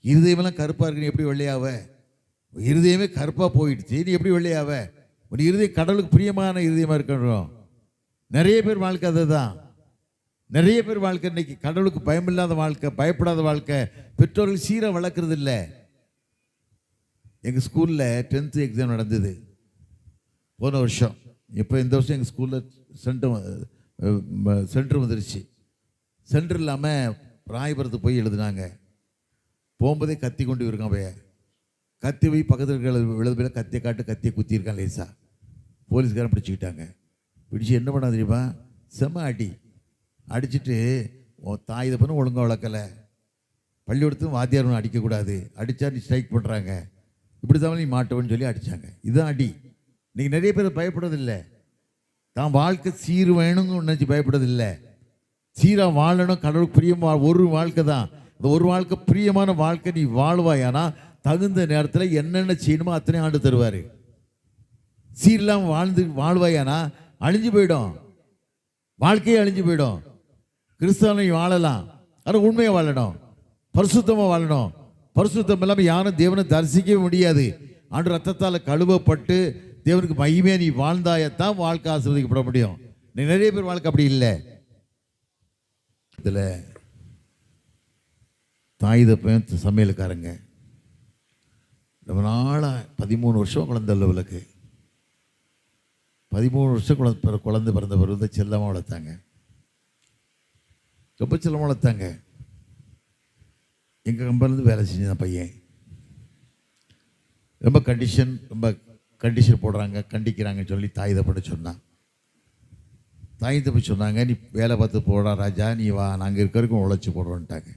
இருதயமெல்லாம் கருப்பாக இருக்குன்னு எப்படி வெள்ளையாவ? இருதயமே கருப்பாக போயிடுச்சு, நீ எப்படி வெள்ளையாவ? ஒரு இருதயம் கடவுளுக்கு பிரியமான இருதயமாக இருக்கணும். நிறைய பேர் வாழ்க்கை அதை தான். நிறைய பேர் வாழ்க்கை இன்னைக்கு கடவுளுக்கு பயமில்லாத வாழ்க்கை, பயப்படாத வாழ்க்கை. பெற்றோர்கள் சீராக வளர்க்குறது இல்லை. எங்கள் ஸ்கூலில் 10th எக்ஸாம் நடந்தது போன வருஷம். இப்போ இந்த வருஷம் எங்கள் ஸ்கூலில் சென்டர் வந்துருச்சு. சென்டர் இல்லாமல் ராயபுரத்துக்கு போய் எழுதுனாங்க. போகும்போதே கத்தி கொண்டு இருக்கான் பைய. கத்தி போய் பக்கத்தில் இருக்கிற எழுதுபையில் கத்தியை கத்தியை குத்தியிருக்கான் லேசா. போலீஸ்காரன் பிடிச்சிக்கிட்டாங்க. பிடிச்சி என்ன பண்ண தெரியுமா? செம்ம அடிச்சுட்டு தாய் தப்புன்னு ஒழுங்காக வளர்க்கலை, பள்ளிக்கூடத்தும் வாத்தியார் ஒன்று அடிக்கக்கூடாது, அடித்தா நீ ஸ்ட்ரைக் பண்ணுறாங்க, இப்படி தான் நீ மாட்டவன்னு சொல்லி அடித்தாங்க. இதுதான் அடி. இன்றைக்கி நிறைய பேர் பயப்படுறதில்லை. தான் வாழ்க்கை சீர் வேணும்னு நினச்சி பயப்படுறதில்லை. சீராக வாழணும், கடவுளுக்கு பிரியமாக ஒரு வாழ்க்கை தான். இந்த ஒரு வாழ்க்கை பிரியமான வாழ்க்கை நீ வாழ்வாயானா தகுந்த நேரத்தில் என்னென்ன செய்யணுமோ அத்தனை ஆண்டு தருவார். சீரெல்லாம் வாழ்வாயானா அழிஞ்சு போயிடும், வாழ்க்கையே அழிஞ்சு போயிடும். கிறிஸ்தவனை வாழலாம், ஆனால் உண்மையை வாழணும், பரிசுத்தமாக வாழணும். பரிசுத்தம் இல்லாமல் யாரும் தேவனை தரிசிக்கவே முடியாது. ஆண்டு ரத்தத்தால் கழுவப்பட்டு தேவனுக்கு மகிமையா நீ வாழ்ந்தாயத்தான் வாழ்க்கை ஆசீர்வதிக்கப்பட முடியும். நிறைய பேர் வாழ்க்கை அப்படி இல்லை. இதில் தாய் தப்பையும் சமையலுக்காரங்க ரொம்ப நாளாக 13 வருஷம் குழந்தை உள்ளவளுக்கு 13 வருஷம் குழந்தை பிறந்த பிறகு செல்லமாக வளர்த்தாங்க. ரொம்ப செல்லமாக வளர்த்தாங்க. எங்கள் கம்பெனிலேருந்து வேலை செஞ்சான் பையன். ரொம்ப கண்டிஷன் போடுறாங்க, கண்டிக்கிறாங்கன்னு சொல்லி தாய் தப்பட சொன்னான். தாய் தப்பி சொன்னாங்க, நீ வேலை பார்த்து போடா ராஜா, நீ வா, நாங்கள் இருக்கிறதுக்கும் உழைச்சி போடுவோன்ட்டாங்க.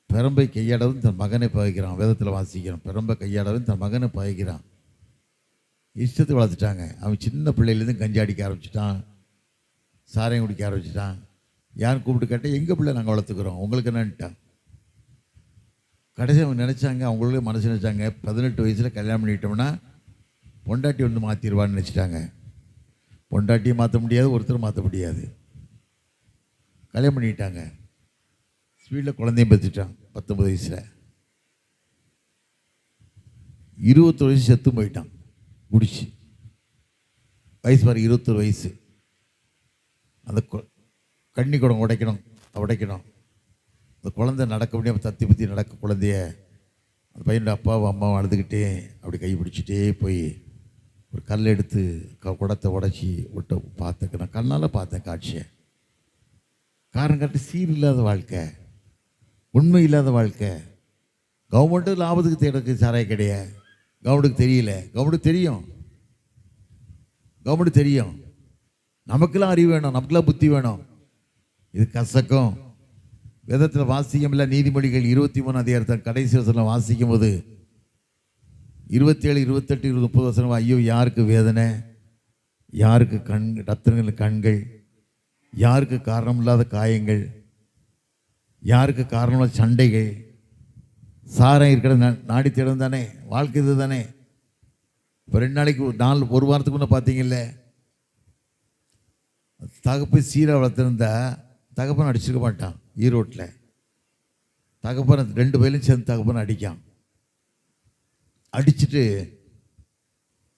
பெரம்பை கையாடவும் தன் மகனை பகைக்கிறான். வேதத்தில் வாசிக்கிறான், பெரம்பை கையாடவும் தன் மகனை பகைக்கிறான். இஷ்டத்துக்கு வளர்த்துட்டாங்க. அவன் சின்ன பிள்ளையிலேருந்து கஞ்சி அடிக்க ஆரம்பிச்சிட்டான், சாரையும் குடிக்க ஆரம்பிச்சிட்டான். யாரும் கூப்பிட்டு கேட்டால் எங்கள் பிள்ளை நாங்கள் வளர்த்துக்கிறோம், உங்களுக்கு என்னன்ட்டான். கடைசி அவங்க நினச்சாங்க, அவங்களுடைய மனசு நினச்சாங்க, 18 வயசில் கல்யாணம் பண்ணிட்டோம்னா பொண்டாட்டி வந்து மாற்றிடுவான்னு நினச்சிட்டாங்க. பொண்டாட்டியும் மாற்ற முடியாது, ஒருத்தரும் மாற்ற முடியாது. கல்யாணம் பண்ணிட்டாங்க. ஸ்பீடில் குழந்தையும் பெற்றுட்டான் 19 வயசில். 21 வயசு செத்து போயிட்டான் குடிச்சு. வயசு பாரு 21 வயசு. அந்த கண்ணி குடம் உடைக்கணும். அந்த குழந்தை நடக்க முடியாமல் தத்தி பற்றி நடக்க குழந்தைய அந்த பையனோட அப்பாவும் அம்மாவும் அழுதுகிட்டே அப்படி கை பிடிச்சிட்டே போய் ஒரு கல் எடுத்து குடத்தை உடச்சி விட்ட பார்த்துக்க நான் கண்ணால் பார்த்தேன் காட்சியை. காரணம் கட்டு சீர் இல்லாத வாழ்க்கை, உண்மை இல்லாத வாழ்க்கை. கவர்மெண்ட்டு லாபத்துக்கு தேடுறதுக்கு சாராய கிடையாது. கவர்மெண்ட்டுக்கு தெரியல, கவர்மெண்ட்டு தெரியும். நமக்கெல்லாம் அறிவு வேணும், நமக்கெல்லாம் புத்தி வேணும். இது கசக்கும், வேதத்தில் வாசிக்கும்ல, நீதிமொழிகள் 23 அதிகாரத்தை கடைசி வசனம் வாசிக்கும் போது 27, 28, 20, 30 வசனம், ஐயோ யாருக்கு வேதனை, யாருக்கு ரத்தங்கள் கண்கள், யாருக்கு காரணம் இல்லாத காயங்கள், யாருக்கு காரணம் சண்டைகள், சாரம் இருக்கிற நாடி தேடும் தானே, வாழ்க்கை இது தானே. இப்போ 2 நாளைக்கு ஒரு வாரத்துக்கு முன்னே பார்த்தீங்கல்ல, தகப்பை சீராக வளர்த்துருந்தா தகப்பன் அடிச்சிருக்க மாட்டான். ஈரோட்டில் தகப்பனை 2 பேரும் சேர்ந்து தகப்பனை அடிக்கான். அடிச்சுட்டு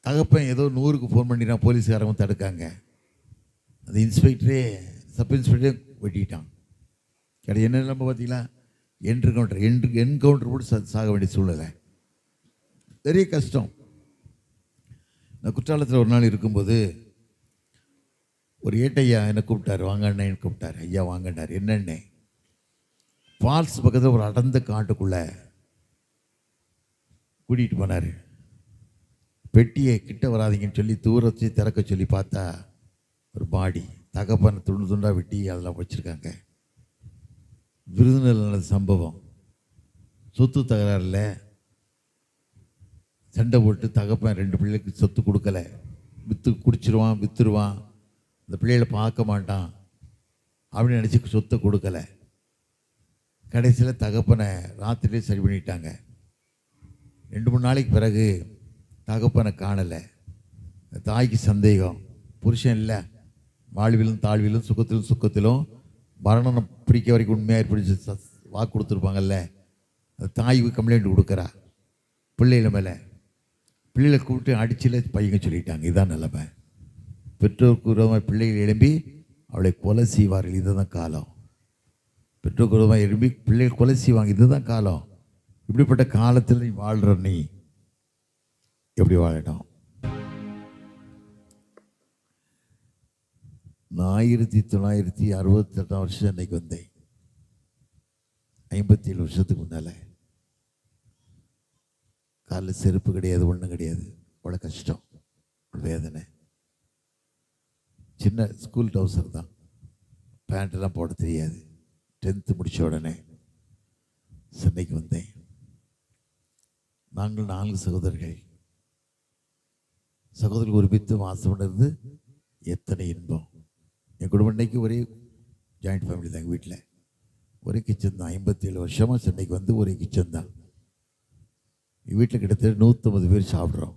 தகப்பன் ஏதோ 100க்கு ஃபோன் பண்ணிட்டான், போலீஸ்காரங்க தடுக்காங்க. அந்த இன்ஸ்பெக்டரே சப் இன்ஸ்பெக்டரே வெட்டிட்டான். கிடையாது என்ன நம்ம பார்த்தீங்களா, என்கவுண்டர் போட்டு சாக வேண்டிய சூழ்நிலை. பெரிய கஷ்டம். நான் குற்றாலத்தில் ஒரு நாள் இருக்கும்போது ஒரு ஏட்டையா என்னை கூப்பிட்டார், வாங்க அண்ணன் கூப்பிட்டார். ஐயா வாங்கன்னார். என்னண்ணே, ஃபால்ஸ் பக்கத்தில் ஒரு அடர்ந்த காட்டுக்குள்ளே கூட்டிகிட்டு போனார். பெட்டியை கிட்ட வராதிங்கன்னு சொல்லி தூரத்தை திறக்க சொல்லி பார்த்தா ஒரு பாடி தகப்பனை துண்டு துண்டாக வெட்டி அதெல்லாம் வச்சுருக்காங்க. விருதுநகர் நடந்த சம்பவம். சொத்து தகராறில் சண்டை போட்டு தகப்பன் 2 பிள்ளைகளுக்கு சொத்து கொடுக்கலை. குடிச்சிருவான், விற்றுருவான், இந்த பிள்ளைகளை பார்க்க மாட்டான் அப்படின்னு நினச்சி சொத்தை கொடுக்கலை. கடைசியில் தகப்பனை ராத்திரிலே சரி பண்ணிட்டாங்க. 2-3 நாளைக்கு பிறகு தகப்பனை காணலை. தாய்க்கு சந்தேகம், புருஷன் இல்லை, வாழ்விலும் தாழ்விலும் சுகத்திலும் சுக்கத்திலும் மரணம் பிடிக்க வரைக்கும் உண்மையாக பிடிச்சி வாக்கு கொடுத்துருப்பாங்கல்ல, அந்த தாய் கம்ப்ளைண்ட் கொடுக்குறா பிள்ளைகள மேலே. பிள்ளைகளை கூப்பிட்டு அடிச்சில் பையங்க சொல்லிட்டாங்க. இதுதான் நிலைமை. பெற்றோருக்கு விரோதமாக பிள்ளைகள் எழும்பி அவளை கொலை செய்வார்கள். இதுதான் காலம். பெற்றோருக்கு விரோதமாக எழும்பி பிள்ளைகள் கொலை செய்வாங்க. இதுதான் காலம். இப்படிப்பட்ட காலத்தில் நீ வாழ்கிற, நீ எப்படி வாழணும்? நான் 1968 வருஷம் அன்னைக்கு வந்தேன். 57 வருஷத்துக்கு முன்னால். காலில் செருப்பு கிடையாது, ஒன்றும் கிடையாது. அவ்வளோ கஷ்டம், வேதனை. சின்ன ஸ்கூல் டவுசர் தான், பேண்ட்டெல்லாம் போட தெரியாது. 10th முடித்த உடனே சென்னைக்கு வந்தேன். நாங்கள் 4 சகோதரர்கள். சகோதரர்கள் ஒருமித்து வாசம் இருந்து எத்தனை இன்பம். என் குடும்பம் இன்னைக்கு ஒரே ஜாயிண்ட் ஃபேமிலி தான். எங்கள் வீட்டில் ஒரே கிச்சன் தான். 57 வருஷமாக சென்னைக்கு வந்து ஒரே கிச்சன் தான். எங்கள் வீட்டில் கிட்டத்தட்ட 150 பேர் சாப்பிட்றோம்.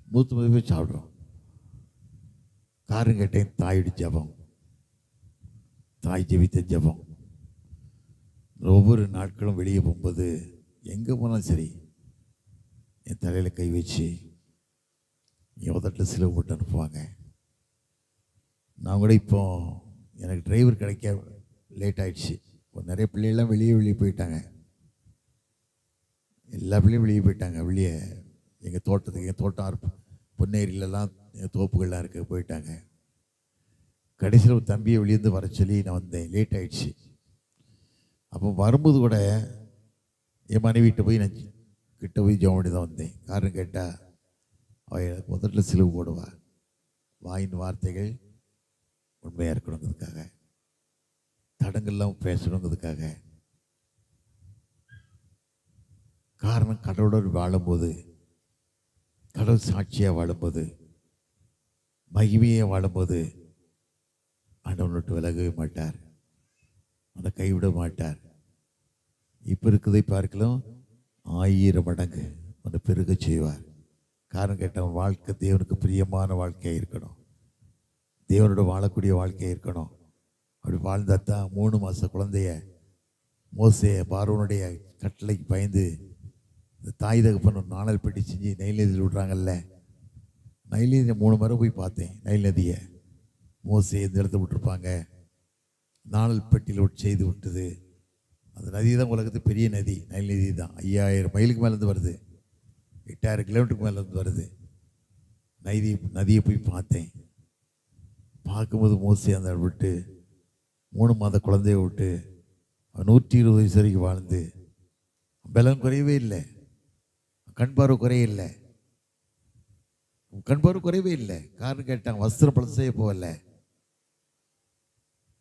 150 பேர் சாப்பிட்றோம். காரணம் கேட்டேன், தாயுடைய ஜபம், தாய் ஜெபித்த ஜபம். ஒவ்வொரு நாட்களும் வெளியே போகும்போது எங்கே போனாலும் சரி என் தலையில் கை வச்சு என் உதட்டில் சிலுவை போட்டு அனுப்புவாங்க. நான் கூட இப்போ எனக்கு டிரைவர் கிடைக்க லேட் ஆகிடுச்சு. இப்போ நிறைய பிள்ளைகள்லாம் வெளியே போயிட்டாங்க. எல்லா பிள்ளையும் வெளியே போயிட்டாங்க. வெளியே எங்கள் தோட்டத்துக்கு, எங்கள் தோட்டம் பொன்னேரியிலலாம் எங்கள் தோப்புகள்லாம் இருக்க போயிட்டாங்க. கடைசியில் ஒரு தம்பியை வெளியேருந்து வர சொல்லி நான் வந்தேன். லேட் ஆகிடுச்சு. அப்போ வரும்போது கூட என் மனைவிட்ட போய் நான் கிட்ட போய் ஜோமடி தான் வந்தேன். காரணம் கேட்டால் அவள் முதல்ல சிலுவை போடுவா. வாயின் வார்த்தைகள் உண்மையாக இருக்கணுங்கிறதுக்காக, தடங்கள்லாம் பேசணுங்கிறதுக்காக. காரணம், கடவுளோடு வாழும்போது, கடவுள் சாட்சியாக வாழும்போது, மகிமையாக வாழும்போது ஆண்டவனை விட்டு விலகவே மாட்டார், அவனை கைவிட மாட்டார். இப்போ இருக்கிறதை பார்க்கலாம் 1000 மடங்கு அவனை பெருக செய்வார். காரணம் கேட்டவன் வாழ்க்கை தேவனுக்கு பிரியமான வாழ்க்கையாக இருக்கணும், தேவனோட வாழக்கூடிய வாழ்க்கையாக இருக்கணும். அப்படி வாழ்ந்தால் தான் 3 மாத குழந்தைய மோசே பார்வோனுடைய கட்டளைக்கு பயந்து இந்த தாய் தகப்பன் நாணல் பெட்டி செஞ்சு நைல் நதியில் விட்றாங்கல்ல. நைல் நதியை 3 முறை போய் பார்த்தேன். நைல் நதியை மோசே இந்த இடத்துல விட்டுருப்பாங்க. நாணல் பெட்டியில் செய்து விட்டது. அந்த நதி தான் உலகத்துக்கு பெரிய நதி. நைல் நதி தான் 5000 மைலுக்கு மேலேருந்து வருது, 8000 கிலோமீட்டருக்கு மேலேருந்து வருது. நதியை போய் பார்த்தேன். பார்க்கும்போது மோசே அந்த விட்டு 3 மாத குழந்தைய விட்டு 120 வயசு வரைக்கும் வாழ்ந்து பலம் குறையவே இல்லை, கண் பார்வை குறையில்லை, கண் பார்வை குறையவே இல்லை. காரணம் கேட்டான், வஸ்திரம் பழசையே போகல.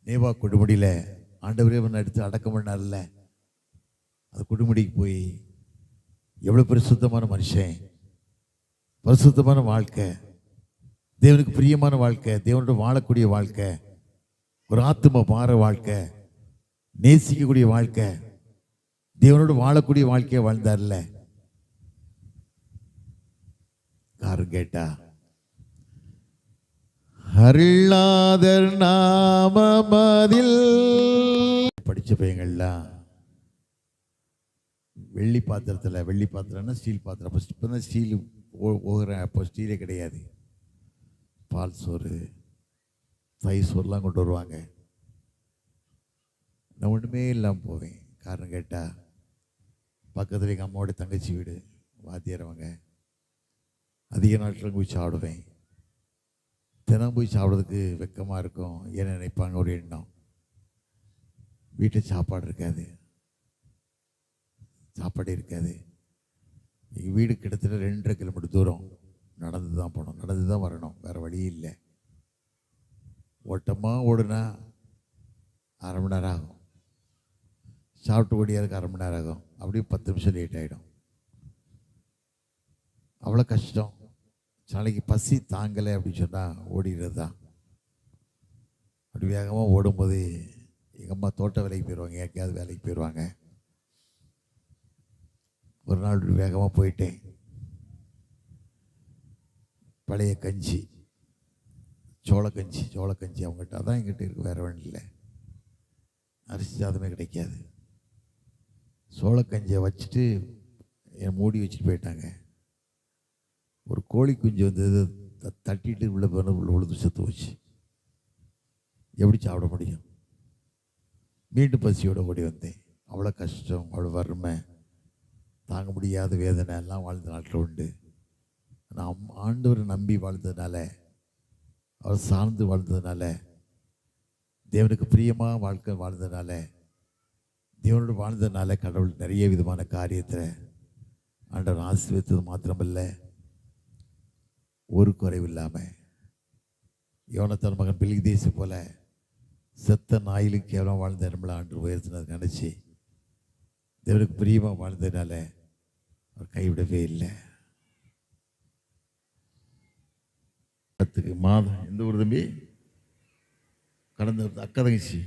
நேவா கொடுமுடியில் ஆண்டவரே அவனை எடுத்து அடக்கம் பண்ணார்ல, அது குடுமுடிக்கு போய் எவ்வளோ பரிசுத்தமான மனுஷன், பரிசுத்தமான வாழ்க்கை, தேவனுக்கு பிரியமான வாழ்க்கை, தேவனோட வாழக்கூடிய வாழ்க்கை, ஒரு ஆத்தும பார வாழ்க்கை, நேசிக்கக்கூடிய வாழ்க்கை, தேவனோடு வாழக்கூடிய வாழ்க்கையை வாழ்ந்தார்ல. காரணம் கேட்டா, அருளாதர் நாமமதில் படிச்ச பையங்கள்லாம் வெள்ளி பாத்திரம்னா ஸ்டீல் பாத்திரம். அப்போ இப்போ தான் ஸ்டீல் போகிறேன், அப்போ ஸ்டீலே கிடையாது. பால் சோறு, தயிர் சோறுலாம் கொண்டு வருவாங்க. நான் ஒன்றுமே இல்லாமல் போவேன். காரணம் கேட்டால், பக்கத்தில் எங்கள் அம்மாவோட தங்கச்சி வீடு, வாத்தியாரவங்க. அதிக நாட்கள் போய் சாப்பிடுவேன். தினம் போய் சாப்பிட்றதுக்கு வெக்கமாக இருக்கும். ஏன்னு நினைப்பாங்க ஒரு எண்ணம். வீட்டில் சாப்பாடு இருக்காது. எங்கள் வீடு கிட்டத்தட்ட 2.5 கிலோமீட்டர் தூரம். நடந்து தான் போகணும், நடந்து தான் வரணும், வேறு வழி இல்லை. ஓட்டமாக ஓடுனா அரை மணி நேரம் ஆகும். சாப்பிட்டு ஓடியாருக்கு அரை மணி நேரம் ஆகும். அப்படியே 10 நிமிஷம் லேட் ஆகிடும். அவ்வளோ கஷ்டம். நாளைக்கு பசி தாங்கலை அப்படின்னு சொன்னால் ஓடிடுறது தான். அப்படி வேகமாக ஓடும்போது எங்கள் அம்மா தோட்ட வேலைக்கு போயிடுவாங்க, எங்கேயாவது வேலைக்கு போயிடுவாங்க. ஒரு நாள் வேகமாக போயிட்டேன். பழைய கஞ்சி, சோளக்கஞ்சி அவங்ககிட்ட அதான் எங்கிட்ட இருக்கு, வேறு ஒன்றும் இல்லை. அரிசி சாதமே கிடைக்காது. சோளக்கஞ்சியை வச்சுட்டு என் மூடி வச்சுட்டு போயிட்டாங்க. ஒரு கோழி குஞ்சு வந்து தட்டிட்டு உள்ள உழுது செத்து போச்சு. எப்படி சாப்பிட முடியும்? மீண்டும் பசியோடு ஓடி வந்தேன். அவ்வளோ கஷ்டம், அவ்வளோ வறுமை, தாங்க முடியாத வேதனை எல்லாம் வாழ்ந்த நாட்டில் உண்டு. நான் ஆண்டவரை நம்பி வாழ்ந்ததுனால, அவர் சார்ந்து வாழ்ந்ததுனால, தேவனுக்கு பிரியமாக வாழ்க்கை வாழ்ந்ததுனால, தேவனோடு வாழ்ந்ததுனால கடவுள் நிறைய விதமான காரியத்தில் ஆண்டவர் ஆசீர்வதித்தது மாத்திரமல்ல, ஒரு குறைவில்லாமல் யோனத்தான் மகன் பில்கிதேசு போல செத்த நாயிலும் கேவலம் வாழ்ந்த நம்மளை ஆண்டு உயர்த்தினது நினச்சி தேவனுக்கு பிரியமாக வாழ்ந்ததுனால அவர் கைவிடவே இல்லை. மாதம் எந்த ஊர் தம்பி? கடந்த அக்கா தங்கச்சி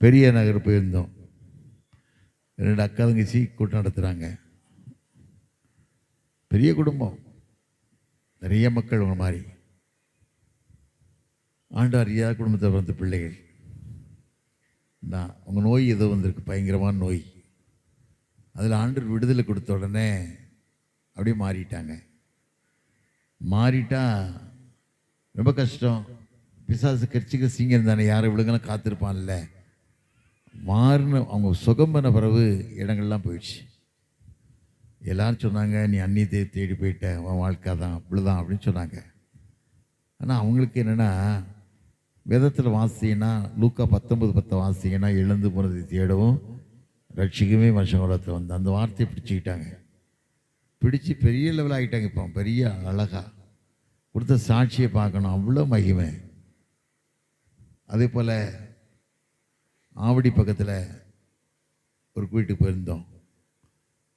பெரிய நகர் போயிருந்தோம். 2 அக்கா தங்கச்சி கூட்டம் நடத்துகிறாங்க. பெரிய குடும்பம், நிறைய மக்கள். உங்க மாதிரி ஆண்டு அறியாத குடும்பத்தை வந்த பிள்ளைகள். நான் உங்க நோய் ஏதோ வந்திருக்கு, பயங்கரமான நோய். அதில் ஆண்டவர் விடுதலை கொடுத்த உடனே அப்படியே மாறிட்டா ரொம்ப கஷ்டம். பிசாசு கட்சிக்கு சீங்கிரம் தானே, யாரை விழுங்கலாம் காத்திருப்பான்ல. மாறின அவங்க சுகம் பண்ண பிறகு இடங்கள்லாம் போயிடுச்சு. எல்லாரும் சொன்னாங்க, நீ அந்நியத்தை தேடி போயிட்ட, உன் வாழ்க்கை தான் அப்படிதான் அப்படின்னு சொன்னாங்க. ஆனால் அவங்களுக்கு என்னென்னா, வேதத்தில் வாசிங்கன்னா லூக்கா 19:10 வாசிங்கன்னா, எழுந்து போனதை தேடவும் ரட்சிக்கவே மனுஷன் உலகத்தில் வந்து அந்த வார்த்தையை பிடிச்சி பெரிய லெவல் ஆகிட்டாங்க. இப்போ பெரிய அழகா கொடுத்த சாட்சியை பார்க்கணும், அவ்வளோ மகிமை. அதே போல் ஆவடி பக்கத்தில் ஒரு வீட்டுக்கு போயிருந்தோம்.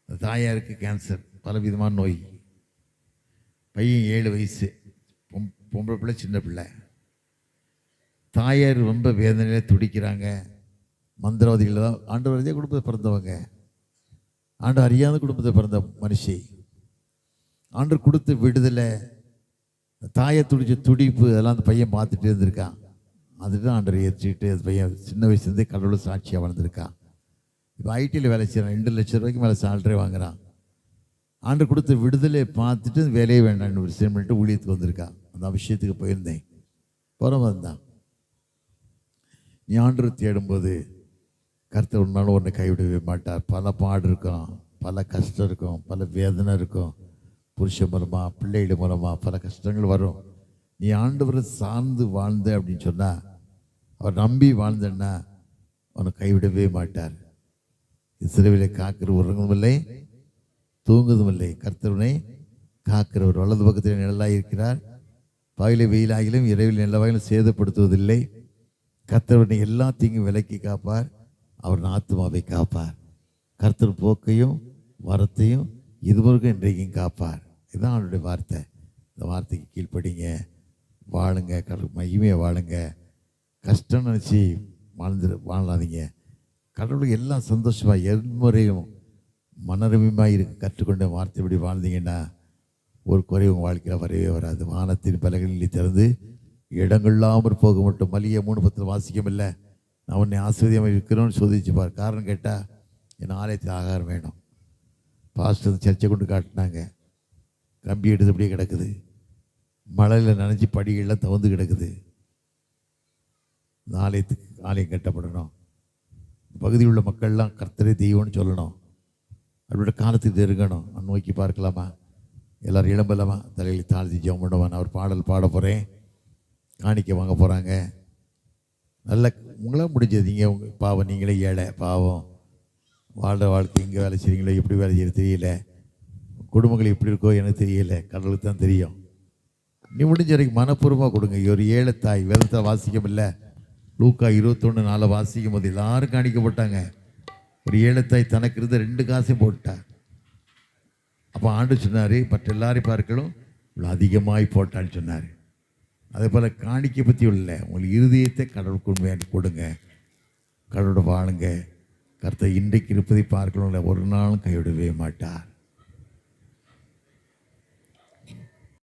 தாயாருக்கு கேன்சர், பலவிதமான நோய். பையன் 7 வயசு, பொம்பளை பிள்ளை, சின்ன பிள்ளை. தாயார் ரொம்ப வேதனையில் துடிக்கிறாங்க. மந்திரவாதிகள் தான். ஆண்டவர் அறியாத குடும்பத்தை பிறந்தவங்க, ஆண்டு அறியாத குடும்பத்தை பிறந்த மனுஷி. ஆண்டு கொடுத்த விடுதலை, தாயை துடிச்ச துடிப்பு, அதெல்லாம் அந்த பையன் பார்த்துட்டு இருந்திருக்கான். அதுதான் ஆண்டரை ஏற்றிட்டு அந்த பையன் சின்ன வயசுலேருந்தே கடவுள் சாட்சியாக வளர்ந்துருக்கான். இப்போ ஐடியில் வேலை செய்கிறான். 2 லட்சம் ரூபாய்க்கு மேலே சாலரி வாங்குறான். ஆண்டு கொடுத்த விடுதலை பார்த்துட்டு வேலையே வேண்டாம்னு ஒரு விஷயம் பண்ணிட்டு ஊழியத்துக்கு வந்திருக்கான். அந்த விஷயத்துக்கு போயிருந்தேன். போகிற வந்தான். நீ ஆண்டரை தேடும்போது கர்த்தர் ஒரு நாள் ஒன்றை கைவிடவே மாட்டார். பல பாடு இருக்கும், பல கஷ்டம் இருக்கும், பல வேதனை இருக்கும். புருஷன் மூலமாக, பிள்ளைகள் மூலமாக பல கஷ்டங்கள் வரும். நீ ஆண்டவரை சார்ந்து வாழ்ந்த அப்படின்னு சொன்னால், அவர் நம்பி வாழ்ந்தன்னா அவனை கைவிடவே மாட்டார். இஸ்ரவேலை காக்கிற உறங்குவதும் இல்லை, தூங்குவதும் இல்லை. கர்த்தருனை காக்கிறவர் வலது பக்கத்தில் நிழலாக இருக்கிறார். பகலில் வெயிலாகிலும் இரவில் நிலவாகிலும் சேதப்படுத்துவதில்லை. கர்த்தர் எல்லா தீங்கும் விலக்கி காப்பார், அவர் ஆத்துமாவை காப்பார். கர்த்தர் போக்கையும் வரத்தையும் இதுவரைக்கும் இன்றைக்கும் காப்பார். இதுதான் அவருடைய வார்த்தை. இந்த வார்த்தைக்கு கீழ்ப்படிங்க, வாழுங்க, கடவுள் மகிமையை வாழுங்க. கஷ்டம் நினச்சி வாழாதீங்க. கடவுளுக்கு எல்லாம் சந்தோஷமாக எந்முறையும் மனரமியமாக இருக்க கற்றுக்கொண்ட வார்த்தைப்படி வாழ்ந்தீங்கன்னா ஒரு குறை உங்கள் வாழ்க்கையில் வரவே வராது. வானத்தின் பலகைகளில் திறந்து இடங்கள்லாமல் போக மட்டும். மலிய 3:10 வாசிக்கும் இல்லை, நான் உன்னை ஆசிரியமாக இருக்கிறோன்னு சோதிச்சுப்பார். காரணம் கேட்டால் என் ஆலயத்தில் ஆகாரம் வேணும். பாஸ்டர் சர்ச்சை கொண்டு காட்டினாங்க, கம்பி எடுத்து அப்படியே கிடக்குது, மழையில் நனைஞ்சி படிகள்லாம் தவந்து கிடக்குது. இந்த ஆலயம் கட்டப்படணும். பகுதியில் உள்ள மக்கள்லாம் கர்த்தரே தெய்வம்னு சொல்லணும். அவரோட காலத்துக்கு இருக்கணும். நான் நோக்கி பார்க்கலாமா? எல்லோரும் இளம்பலாமா? தலையில் தாழ்த்தி ஜெபம் பண்ணுவான். நான் ஒரு பாடல் பாட போகிறேன், காணிக்க வாங்க போகிறாங்க. நல்ல உங்களால் முடிஞ்சது. நீங்கள் உங்கள் பாவம், நீங்களே ஏழை பாவம், வாழ்கிற வாழ்க்கை எங்கே வேலை செய்கிறீங்களோ, எப்படி வேலை செய்ய தெரியல, குடும்பங்கள் எப்படி இருக்கோ எனக்கு தெரியல, கடவுளுக்கு தான் தெரியும். நீ முடிஞ்ச வரைக்கும் மனப்பூர்வமாக கொடுங்க. ஒரு ஏழை தாய் வேதத்தை வாசிக்கமில்லை, லூக்கா 21:4 வாசிக்கும் போது எல்லாரும் காணிக்கப்பட்டாங்க. ஒரு ஏழை தாய் தனக்கு இருந்த 2 காசையும் போட்டார். அப்போ ஆண்டு சொன்னார், மற்ற எல்லாரையும் பார்க்கலும் இவ்வளோ அதிகமாகி போட்டான்னு சொன்னார். அதே போல் காணிக்கை பற்றி உள்ள உங்கள் இருதயத்தை கடவுளுக்கு உண்மையாக கொடுங்க, கடவுளோட வாழுங்க. கர்த்தர் இன்றைக்கு இருப்பதை பார்க்கணும், ஒரு நாளும் கைவிடவே மாட்டார்.